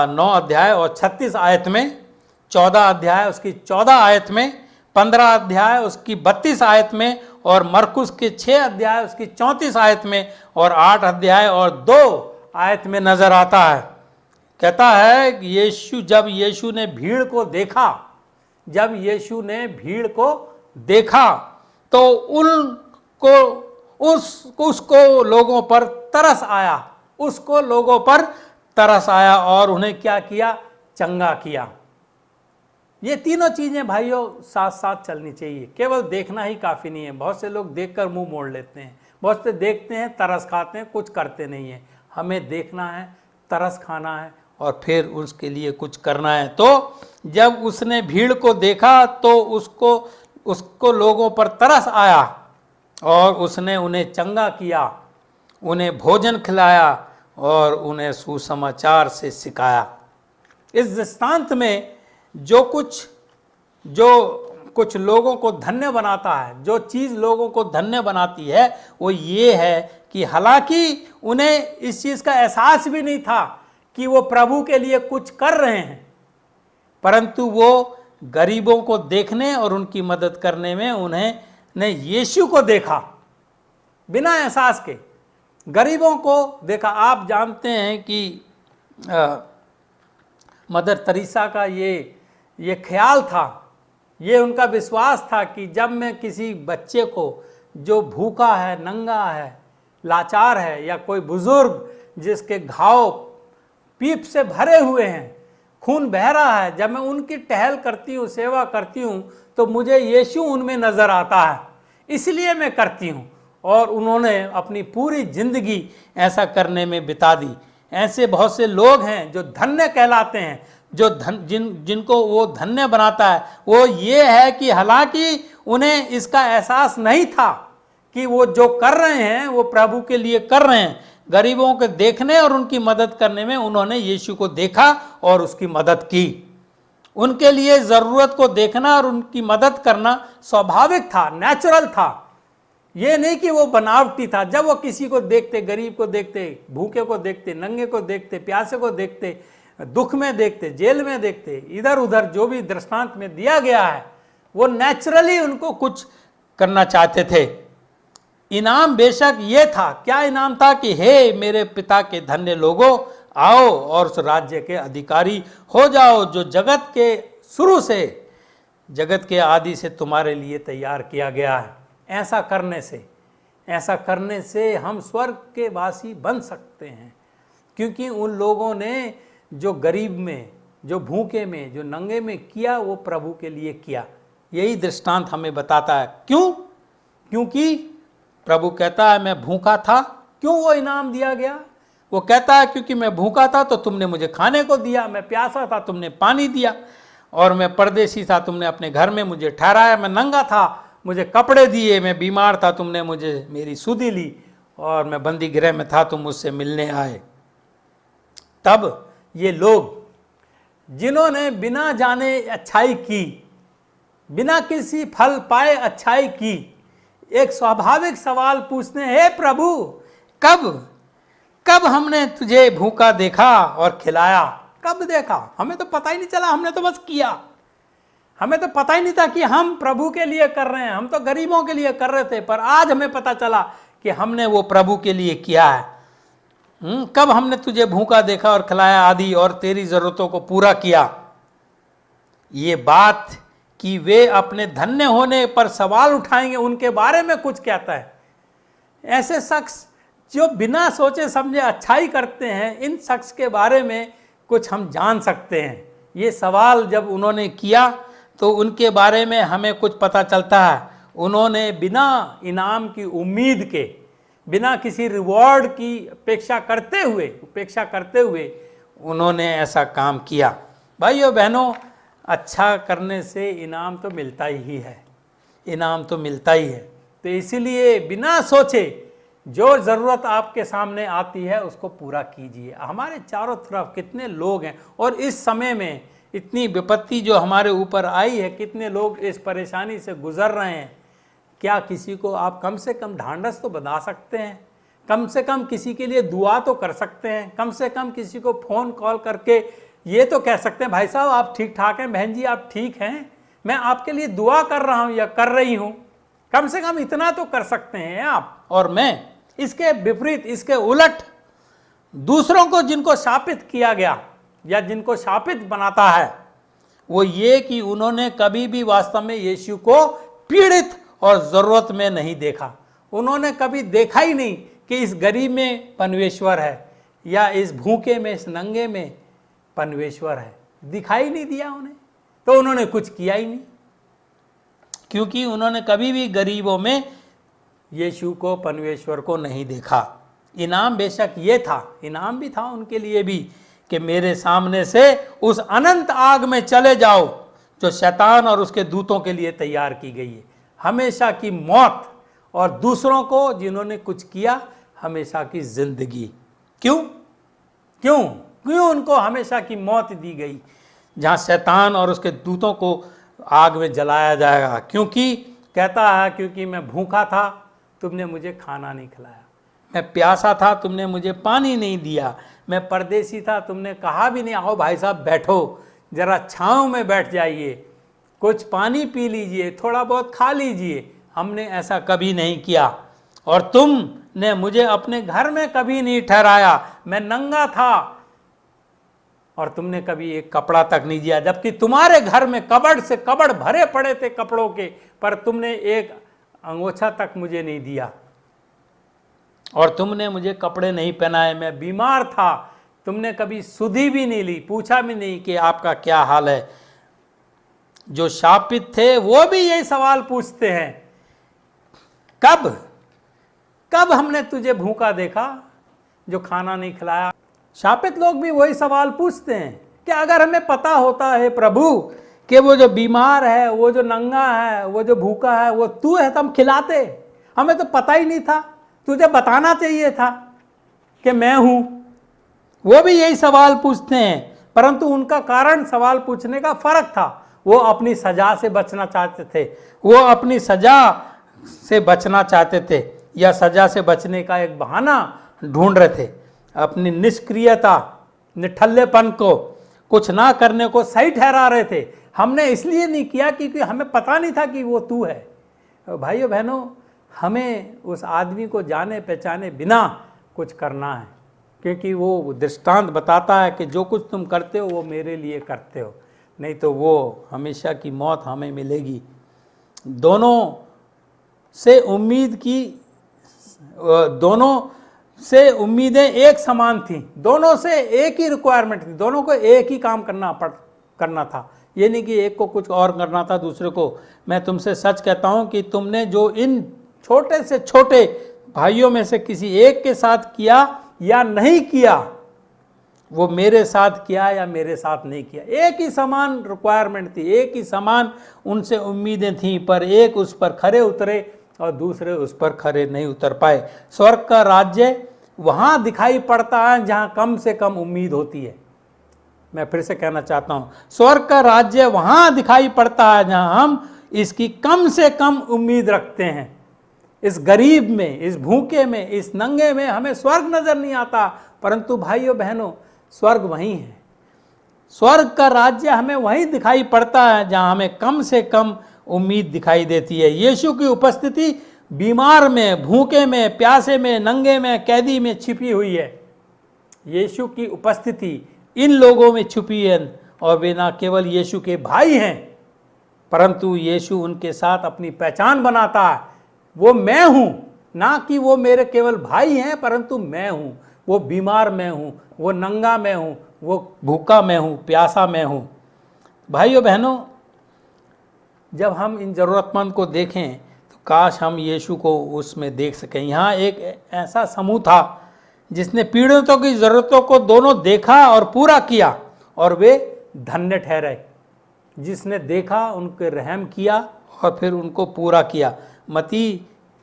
9 अध्याय और 36 आयत में, 14 अध्याय उसकी 14 आयत में, 15 अध्याय उसकी 32 आयत में और मरकुस के 6 अध्याय उसकी 34 आयत में और 8 अध्याय और 2 आयत में नजर आता है। कहता है जब यीशु ने भीड़ को देखा, जब यीशु ने भीड़ को देखा तो उसको लोगों पर तरस आया, उसको लोगों पर तरस आया और उन्हें क्या किया? चंगा किया। ये तीनों चीज़ें भाइयों साथ साथ चलनी चाहिए। केवल देखना ही काफ़ी नहीं है। बहुत से लोग देखकर मुंह मोड़ लेते हैं, बहुत से देखते हैं, तरस खाते हैं, कुछ करते नहीं है। हमें देखना है, तरस खाना है और फिर उसके लिए कुछ करना है। तो जब उसने भीड़ को देखा तो उसको लोगों पर तरस आया और उसने उन्हें चंगा किया उन्हें भोजन खिलाया और उन्हें सुसमाचार से सिखाया। इस दृष्टांत में जो कुछ लोगों को धन्य बनाता है, जो चीज़ लोगों को धन्य बनाती है, वो ये है कि हालांकि उन्हें इस चीज़ का एहसास भी नहीं था कि वो प्रभु के लिए कुछ कर रहे हैं, परंतु वो गरीबों को देखने और उनकी मदद करने में उन्होंने यीशु को देखा। बिना एहसास के गरीबों को देखा। आप जानते हैं कि मदर तेरेसा का ये ख्याल था, ये उनका विश्वास था कि जब मैं किसी बच्चे को जो भूखा है, नंगा है, लाचार है, या कोई बुजुर्ग जिसके घाव पीप से भरे हुए हैं, खून बह रहा है, जब मैं उनकी टहल करती हूँ, सेवा करती हूँ, तो मुझे यीशु उनमें नज़र आता है, इसलिए मैं करती हूँ। और उन्होंने अपनी पूरी जिंदगी ऐसा करने में बिता दी। ऐसे बहुत से लोग हैं जो धन्य कहलाते हैं, जो जिनको वो धन्य बनाता है, वो ये है कि हालांकि उन्हें इसका एहसास नहीं था कि वो जो कर रहे हैं वो प्रभु के लिए कर रहे हैं। गरीबों के देखने और उनकी मदद करने में उन्होंने यीशु को देखा और उसकी मदद की। उनके लिए ज़रूरत को देखना और उनकी मदद करना स्वाभाविक था, नेचुरल था। ये नहीं कि वो बनावटी था। जब वो किसी को देखते, गरीब को देखते, भूखे को देखते, नंगे को देखते, प्यासे को देखते, दुख में देखते, जेल में देखते, इधर उधर जो भी दृष्टांत में दिया गया है, वो नेचुरली उनको कुछ करना चाहते थे। इनाम बेशक ये था, क्या इनाम था कि हे मेरे पिता के धन्य लोगों, आओ और उस राज्य के अधिकारी हो जाओ जो जगत के शुरू से, जगत के आदि से तुम्हारे लिए तैयार किया गया है। ऐसा करने से हम स्वर्ग के वासी बन सकते हैं, क्योंकि उन लोगों ने जो गरीब में, जो भूखे में, जो नंगे में किया, वो प्रभु के लिए किया। यही दृष्टांत हमें बताता है। क्यों? क्योंकि प्रभु कहता है मैं भूखा था, क्यों वो इनाम दिया गया? वो कहता है क्योंकि मैं भूखा था तो तुमने मुझे खाने को दिया, मैं प्यासा था तुमने पानी दिया, और मैं परदेसी था तुमने अपने घर में मुझे ठहराया, मैं नंगा था मुझे कपड़े दिए, मैं बीमार था तुमने मुझे मेरी सुधि ली, और मैं बंदी गृह में था तुम मुझसे मिलने आए। तब ये लोग जिन्होंने बिना जाने अच्छाई की, बिना किसी फल पाए अच्छाई की, एक स्वाभाविक सवाल पूछते हैं, हे प्रभु कब हमने तुझे भूखा देखा और खिलाया? कब देखा? हमें तो पता ही नहीं चला, हमने तो बस किया। हमें तो पता ही नहीं था कि हम प्रभु के लिए कर रहे हैं, हम तो गरीबों के लिए कर रहे थे, पर आज हमें पता चला कि हमने वो प्रभु के लिए किया है। कब हमने तुझे भूखा देखा और खिलाया आदि, और तेरी ज़रूरतों को पूरा किया। ये बात कि वे अपने धन्य होने पर सवाल उठाएंगे, उनके बारे में कुछ कहता है। ऐसे शख्स जो बिना सोचे समझे अच्छाई करते हैं, इन शख्स के बारे में कुछ हम जान सकते हैं। ये सवाल जब उन्होंने किया तो उनके बारे में हमें कुछ पता चलता है। उन्होंने बिना इनाम की उम्मीद के, बिना किसी रिवॉर्ड की अपेक्षा करते हुए उन्होंने ऐसा काम किया। भाइयों बहनों, अच्छा करने से इनाम तो मिलता ही है, इनाम तो मिलता ही है। तो इसीलिए बिना सोचे जो ज़रूरत आपके सामने आती है उसको पूरा कीजिए। हमारे चारों तरफ कितने लोग हैं, और इस समय में इतनी विपत्ति जो हमारे ऊपर आई है, कितने लोग इस परेशानी से गुजर रहे हैं। क्या किसी को आप कम से कम ढांढस तो बता सकते हैं? कम से कम किसी के लिए दुआ तो कर सकते हैं? कम से कम किसी को फ़ोन कॉल करके ये तो कह सकते हैं, भाई साहब आप ठीक ठाक हैं, बहन जी आप ठीक हैं, मैं आपके लिए दुआ कर रहा हूँ या कर रही हूँ। कम से कम इतना तो कर सकते हैं आप और मैं। इसके विपरीत, इसके उलट दूसरों को जिनको शापित किया गया या जिनको शापित बनाता है, वो ये कि उन्होंने कभी भी वास्तव में यीशु को पीड़ित और ज़रूरत में नहीं देखा। उन्होंने कभी देखा ही नहीं कि इस गरीब में परमेश्वर है या इस भूखे में, इस नंगे में परमेश्वर है। दिखाई नहीं दिया उन्हें, तो उन्होंने कुछ किया ही नहीं, क्योंकि उन्होंने कभी भी गरीबों में यीशु को, परमेश्वर को नहीं देखा। इनाम बेशक ये था, इनाम भी था उनके लिए भी कि मेरे सामने से उस अनंत आग में चले जाओ जो शैतान और उसके दूतों के लिए तैयार की गई है, हमेशा की मौत। और दूसरों को जिन्होंने कुछ किया, हमेशा की जिंदगी। क्यों क्यों क्यों उनको हमेशा की मौत दी गई, जहाँ शैतान और उसके दूतों को आग में जलाया जाएगा? क्योंकि कहता है, क्योंकि मैं भूखा था, तुमने मुझे खाना नहीं खिलाया, मैं प्यासा था, तुमने मुझे पानी नहीं दिया, मैं परदेसी था, तुमने कहा भी नहीं आओ भाई साहब बैठो, जरा छांव में बैठ जाइए, कुछ पानी पी लीजिए, थोड़ा बहुत खा लीजिए। हमने ऐसा कभी नहीं किया। और तुमने मुझे अपने घर में कभी नहीं ठहराया, मैं नंगा था और तुमने कभी एक कपड़ा तक नहीं दिया, जबकि तुम्हारे घर में कबड़ से कबड़ भरे पड़े थे कपड़ों के, पर तुमने एक अंगोछा तक मुझे नहीं दिया। और तुमने मुझे कपड़े नहीं पहनाए, मैं बीमार था, तुमने कभी सुधि भी नहीं ली, पूछा भी नहीं कि आपका क्या हाल है। जो शापित थे वो भी यही सवाल पूछते हैं, कब कब हमने तुझे भूखा देखा जो खाना नहीं खिलाया? शापित लोग भी वही सवाल पूछते हैं कि अगर हमें पता होता है प्रभु कि वो जो बीमार है, वो जो नंगा है, वो जो भूखा है, वो तू है, तो हम खिलाते। हमें तो पता ही नहीं था, तुझे बताना चाहिए था कि मैं हूं। वो भी यही सवाल पूछते हैं, परंतु उनका कारण सवाल पूछने का फर्क था। वो अपनी सजा से बचना चाहते थे, वो अपनी सजा से बचना चाहते थे, या सजा से बचने का एक बहाना ढूंढ रहे थे। अपनी निष्क्रियता, निठल्लेपन को, कुछ ना करने को सही ठहरा रहे थे। हमने इसलिए नहीं किया क्योंकि हमें पता नहीं था कि वो तू है। भाइयों बहनों, हमें उस आदमी को जाने पहचाने बिना कुछ करना है, क्योंकि वो दृष्टांत बताता है कि जो कुछ तुम करते हो वो मेरे लिए करते हो, नहीं तो वो हमेशा की मौत हमें मिलेगी। दोनों से उम्मीदें एक समान थी, दोनों से एक ही रिक्वायरमेंट थी, दोनों को एक ही काम करना था। ये नहीं कि एक को कुछ और करना था दूसरे को। मैं तुमसे सच कहता हूं कि तुमने जो इन छोटे से छोटे भाइयों में से किसी एक के साथ किया या नहीं किया, वो मेरे साथ किया या मेरे साथ नहीं किया। एक ही समान रिक्वायरमेंट थी, एक ही समान उनसे उम्मीदें थीं, पर एक उस पर खरे उतरे और दूसरे उस पर खरे नहीं उतर पाए। स्वर्ग का राज्य वहाँ दिखाई पड़ता है जहाँ कम से कम उम्मीद होती है। मैं फिर से कहना चाहता हूँ, स्वर्ग का राज्य वहाँ दिखाई पड़ता है जहाँ हम इसकी कम से कम उम्मीद रखते हैं। इस गरीब में, इस भूखे में, इस नंगे में हमें स्वर्ग नजर नहीं आता, परंतु भाइयों बहनों, स्वर्ग वहीं है। स्वर्ग का राज्य हमें वहीं दिखाई पड़ता है जहाँ हमें कम से कम उम्मीद दिखाई देती है। यीशु की उपस्थिति बीमार में, भूखे में, प्यासे में, नंगे में, कैदी में छिपी हुई है। यीशु की उपस्थिति इन लोगों में छुपी है, और वे ना केवल यीशु के भाई हैं, परंतु यीशु उनके साथ अपनी पहचान बनाता है। वो मैं हूँ, ना कि वो मेरे केवल भाई हैं, परंतु मैं हूँ। वो बीमार मैं हूँ, वो नंगा मैं हूँ, वो भूखा मैं हूँ, प्यासा मैं हूँ। भाइयों बहनों, जब हम इन ज़रूरतमंद को देखें तो काश हम यीशु को उसमें देख सकें। यहाँ एक ऐसा समूह था जिसने पीड़ितों की ज़रूरतों को दोनों देखा और पूरा किया, और वे धन्य ठहरे। जिसने देखा, उनके रहम किया और फिर उनको पूरा किया। मत्ती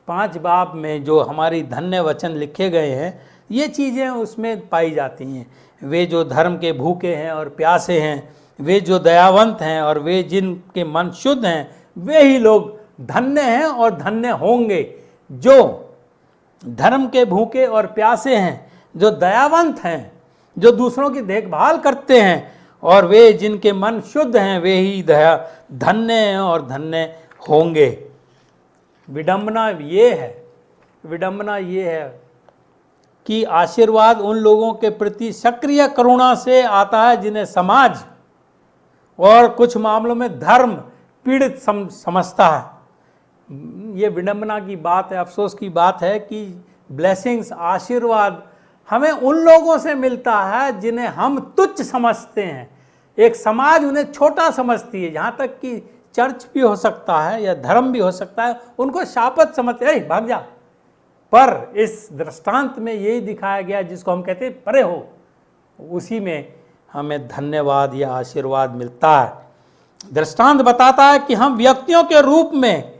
5 बाब में जो हमारी धन्य वचन लिखे गए हैं, ये चीज़ें उसमें पाई जाती हैं। वे जो धर्म के भूखे हैं और प्यासे हैं, वे जो दयावंत हैं और वे जिनके मन शुद्ध हैं, वे ही लोग धन्य हैं और धन्य होंगे। जो धर्म के भूखे और प्यासे हैं, जो दयावंत हैं, जो दूसरों की देखभाल करते हैं, और वे जिनके मन शुद्ध हैं, वे ही धन्य हैं और धन्य होंगे। विडंबना ये है कि आशीर्वाद उन लोगों के प्रति सक्रिय करुणा से आता है जिन्हें समाज और कुछ मामलों में धर्म पीड़ित समझता है। ये विडंबना की बात है, अफसोस की बात है कि ब्लेसिंग्स, आशीर्वाद हमें उन लोगों से मिलता है जिन्हें हम तुच्छ समझते हैं। एक समाज उन्हें छोटा समझती है, यहाँ तक कि चर्च भी हो सकता है या धर्म भी हो सकता है, उनको शापत समझते हैं, भाग जा। पर इस दृष्टांत में यही दिखाया गया जिसको हम कहते हैं परे हो, उसी में हमें धन्यवाद या आशीर्वाद मिलता है। दृष्टांत बताता है कि हम व्यक्तियों के रूप में,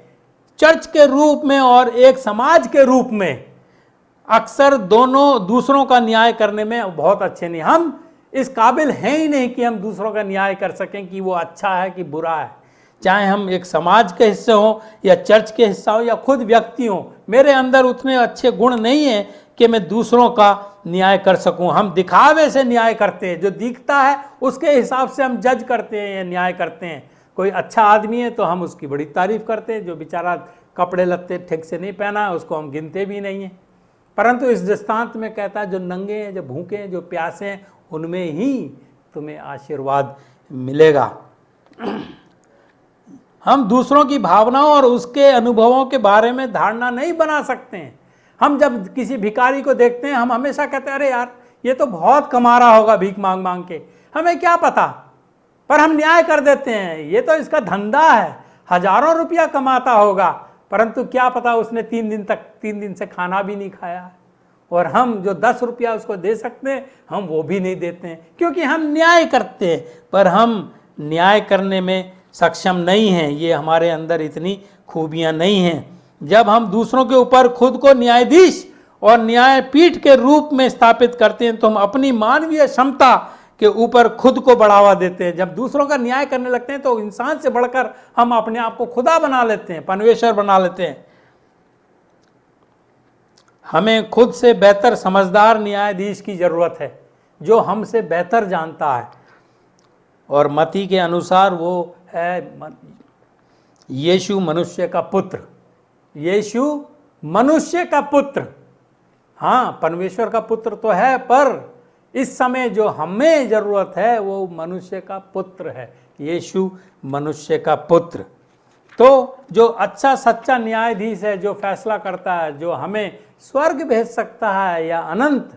चर्च के रूप में और एक समाज के रूप में अक्सर दोनों दूसरों का न्याय करने में बहुत अच्छे नहीं, हम इस काबिल हैं ही नहीं कि हम दूसरों का न्याय कर सकें कि वो अच्छा है कि बुरा है। चाहे हम एक समाज के हिस्से हों या चर्च के हिस्सा हो या खुद व्यक्ति हों, मेरे अंदर उतने अच्छे गुण नहीं हैं कि मैं दूसरों का न्याय कर सकूं। हम दिखावे से न्याय करते हैं, जो दिखता है उसके हिसाब से हम जज करते हैं या न्याय करते हैं। कोई अच्छा आदमी है तो हम उसकी बड़ी तारीफ करते हैं, जो बेचारा कपड़े लत्ते ठीक से नहीं पहना है उसको हम गिनते भी नहीं हैं। परंतु इस दृष्टांत में कहता है जो नंगे हैं, जो भूखे हैं, जो प्यासे हैं, उनमें ही तुम्हें आशीर्वाद मिलेगा। हम दूसरों की भावनाओं और उसके अनुभवों के बारे में धारणा नहीं बना सकते हैं। हम जब किसी भिखारी को देखते हैं हम हमेशा कहते हैं अरे यार ये तो बहुत कमा रहा होगा भीख मांग मांग के, हमें क्या पता, पर हम न्याय कर देते हैं ये तो इसका धंधा है, हजारों रुपया कमाता होगा, परंतु क्या पता उसने 3 दिन से खाना भी नहीं खाया। और हम जो 10 रुपया उसको दे सकते हैं हम वो भी नहीं देते हैं, क्योंकि हम न्याय करते हैं, पर हम न्याय करने में सक्षम नहीं हैं। ये हमारे अंदर इतनी खूबियां नहीं हैं। जब हम दूसरों के ऊपर खुद को न्यायाधीश और न्यायपीठ के रूप में स्थापित करते हैं तो हम अपनी मानवीय क्षमता के ऊपर खुद को बढ़ावा देते हैं। जब दूसरों का न्याय करने लगते हैं तो इंसान से बढ़कर हम अपने आप को खुदा बना लेते हैं, परमेश्वर बना लेते हैं। हमें खुद से बेहतर समझदार न्यायाधीश की जरूरत है जो हमसे बेहतर जानता है, और मती के अनुसार वो है यीशु मनुष्य का पुत्र। यीशु मनुष्य का पुत्र, हाँ परमेश्वर का पुत्र तो है, पर इस समय जो हमें जरूरत है वो मनुष्य का पुत्र है, यीशु मनुष्य का पुत्र। तो जो अच्छा सच्चा न्यायाधीश है, जो फैसला करता है, जो हमें स्वर्ग भेज सकता है या अनंत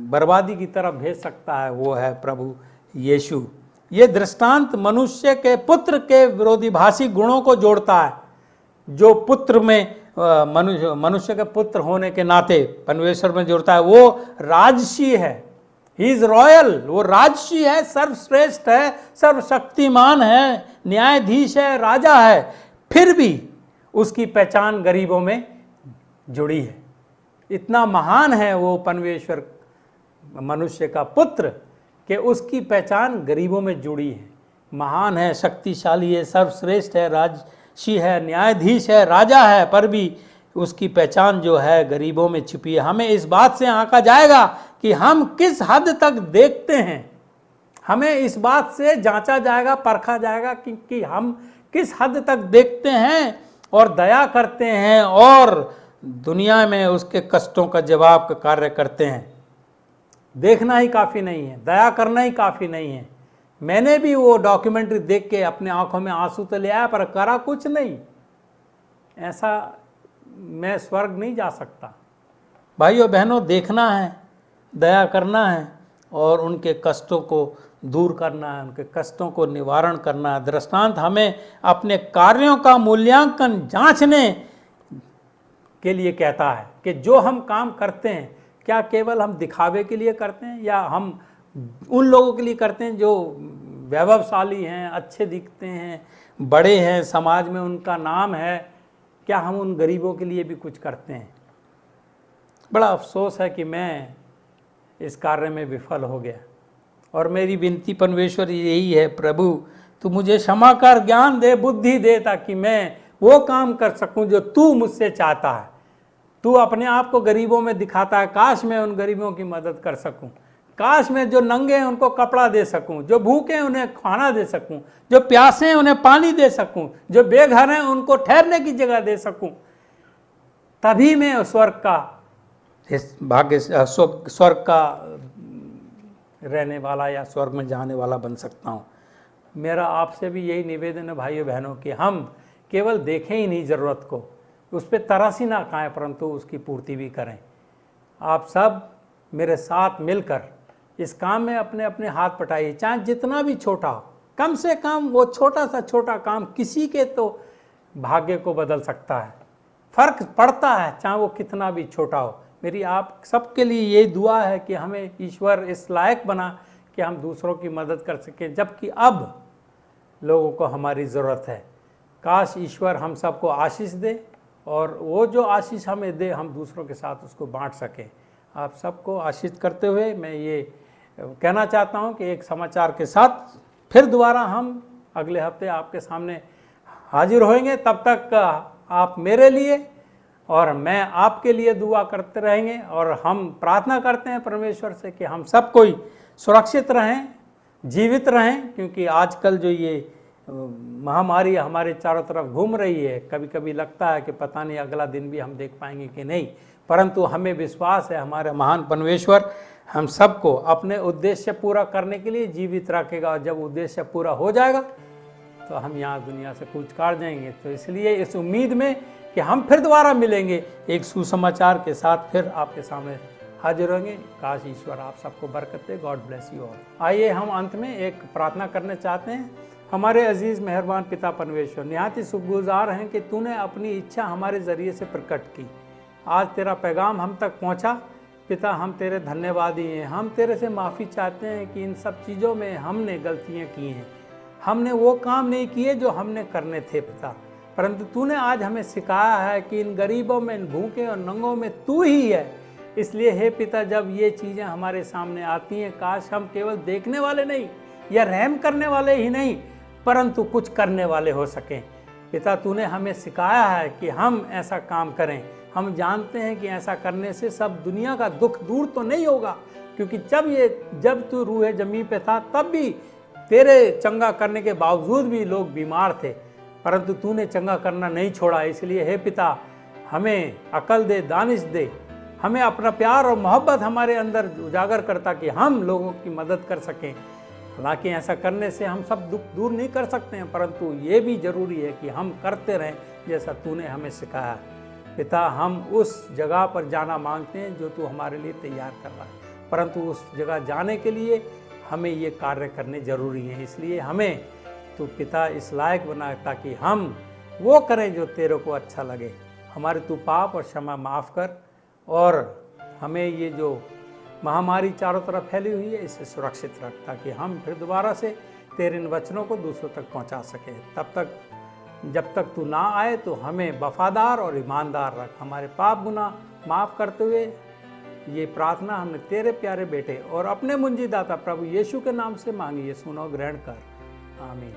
बर्बादी की तरफ भेज सकता है, वो है प्रभु यीशु। ये दृष्टांत मनुष्य के पुत्र के विरोधाभासी गुणों को जोड़ता है। जो पुत्र में मनुष्य के पुत्र होने के नाते परमेश्वर में जोड़ता है, वो राजसी है, ही इज रॉयल, वो राजसी है, सर्वश्रेष्ठ है, सर्वशक्तिमान है, न्यायाधीश है, राजा है, फिर भी उसकी पहचान गरीबों में जुड़ी है। इतना महान है वो परमेश्वर मनुष्य का पुत्र कि उसकी पहचान गरीबों में जुड़ी है। महान है, शक्तिशाली है, सर्वश्रेष्ठ है, राजसी है, न्यायाधीश है, राजा है, पर भी उसकी पहचान जो है गरीबों में छिपी है। हमें इस बात से आंका जाएगा कि हम किस हद तक देखते हैं, हमें इस बात से जांचा जाएगा, परखा जाएगा कि हम किस हद तक देखते हैं और दया करते हैं और दुनिया में उसके कष्टों का जवाब का कार्य करते हैं। देखना ही काफ़ी नहीं है, दया करना ही काफ़ी नहीं है। मैंने भी वो डॉक्यूमेंट्री देख के अपने आंखों में आंसू तो ले आया, पर करा कुछ नहीं। ऐसा मैं स्वर्ग नहीं जा सकता। भाइयों बहनों, देखना है, दया करना है और उनके कष्टों को दूर करना है, उनके कष्टों को निवारण करना है। दृष्टांत हमें अपने कार्यों का मूल्यांकन जांचने के लिए कहता है कि जो हम काम करते हैं क्या केवल हम दिखावे के लिए करते हैं या हम उन लोगों के लिए करते हैं जो वैभवशाली हैं, अच्छे दिखते हैं, बड़े हैं, समाज में उनका नाम है। क्या हम उन गरीबों के लिए भी कुछ करते हैं? बड़ा अफसोस है कि मैं इस कार्य में विफल हो गया, और मेरी विनती परमेश्वर यही है, प्रभु तू मुझे क्षमा कर, ज्ञान दे, बुद्धि दे, ताकि मैं वो काम कर सकूं जो तू मुझसे चाहता है। तू अपने आप को गरीबों में दिखाता है, काश मैं उन गरीबों की मदद कर सकूं, काश मैं जो नंगे हैं उनको कपड़ा दे सकूं, जो भूखे हैं उन्हें खाना दे सकूं, जो प्यासे हैं उन्हें पानी दे सकूं, जो बेघर हैं उनको ठहरने की जगह दे सकूं। तभी मैं स्वर्ग का भाग्य, स्वर्ग का रहने वाला या स्वर्ग में जाने वाला बन सकता हूँ। मेरा आपसे भी यही निवेदन है भाइयों बहनों कि हम केवल देखें ही नहीं ज़रूरत को, उस पर तरस ही ना खाएं, परंतु उसकी पूर्ति भी करें। आप सब मेरे साथ मिलकर इस काम में अपने अपने हाथ बटाइए, चाहे जितना भी छोटा हो, कम से कम वो छोटा सा छोटा काम किसी के तो भाग्य को बदल सकता है, फर्क पड़ता है, चाहे वो कितना भी छोटा हो। मेरी आप सबके लिए ये दुआ है कि हमें ईश्वर इस लायक बना कि हम दूसरों की मदद कर सकें, जबकि अब लोगों को हमारी ज़रूरत है। काश ईश्वर हम सबको आशीष दे और वो जो आशीष हमें दे हम दूसरों के साथ उसको बांट सकें। आप सबको आशीष करते हुए मैं ये कहना चाहता हूँ कि एक समाचार के साथ फिर दोबारा हम अगले हफ्ते आपके सामने हाजिर होंगे। तब तक आप मेरे लिए और मैं आपके लिए दुआ करते रहेंगे और हम प्रार्थना करते हैं परमेश्वर से कि हम सब कोई सुरक्षित रहें, जीवित रहें, क्योंकि आजकल जो ये महामारी हमारे चारों तरफ घूम रही है, कभी कभी लगता है कि पता नहीं अगला दिन भी हम देख पाएंगे कि नहीं, परंतु हमें विश्वास है हमारे महान परमेश्वर हम सबको अपने उद्देश्य पूरा करने के लिए जीवित रखेगा, और जब उद्देश्य पूरा हो जाएगा तो हम यहाँ दुनिया से कूच काट जाएंगे। तो इसलिए इस उम्मीद में कि हम फिर दोबारा मिलेंगे एक सुसमाचार के साथ फिर आपके सामने हाजिर होंगे। काश ईश्वर आप सबको बरकत दे। God bless you all. आइए हम अंत में एक प्रार्थना करने चाहते हैं। हमारे अजीज़ मेहरबान पिता परमेश्वर, निहायत ही शुक्रगुजार हैं कि तूने अपनी इच्छा हमारे ज़रिए से प्रकट की। आज तेरा पैगाम हम तक पहुंचा। पिता हम तेरे धन्यवादी हैं। हम तेरे से माफ़ी चाहते हैं कि इन सब चीज़ों में हमने गलतियां की हैं, हमने वो काम नहीं किए जो हमने करने थे पिता, परंतु तूने आज हमें सिखाया है कि इन गरीबों में, इन भूखे और नंगों में तू ही है। इसलिए हे पिता, जब ये चीज़ें हमारे सामने आती हैं, काश हम केवल देखने वाले नहीं या रहम करने वाले ही नहीं, परंतु कुछ करने वाले हो सकें। पिता तूने हमें सिखाया है कि हम ऐसा काम करें। हम जानते हैं कि ऐसा करने से सब दुनिया का दुख दूर तो नहीं होगा, क्योंकि जब तू रूहे ज़मीन पे था तब भी तेरे चंगा करने के बावजूद भी लोग बीमार थे, परंतु तूने चंगा करना नहीं छोड़ा। इसलिए हे पिता हमें अकल दे, दानिश दे, हमें अपना प्यार और मोहब्बत हमारे अंदर उजागर करता कि हम लोगों की मदद कर सकें। हालांकि ऐसा करने से हम सब दुख दूर नहीं कर सकते हैं, परंतु ये भी ज़रूरी है कि हम करते रहें जैसा तूने हमें सिखाया। पिता हम उस जगह पर जाना मांगते हैं जो तू हमारे लिए तैयार कर रहा है, परंतु उस जगह जाने के लिए हमें ये कार्य करने ज़रूरी हैं। इसलिए हमें तू पिता इस लायक बना ताकि हम वो करें जो तेरे को अच्छा लगे। हमारे तू पाप और क्षमा माफ़ कर, और हमें ये जो महामारी चारों तरफ फैली हुई है इससे सुरक्षित रख, ताकि हम फिर दोबारा से तेरे इन वचनों को दूसरों तक पहुंचा सकें। तब तक जब तक तू ना आए तो हमें वफादार और ईमानदार रख। हमारे पाप गुनाह माफ़ करते हुए ये प्रार्थना हमने तेरे प्यारे बेटे और अपने मुंजीदाता प्रभु यीशु के नाम से मांगी है, सुनो ग्रहण कर। आमीन।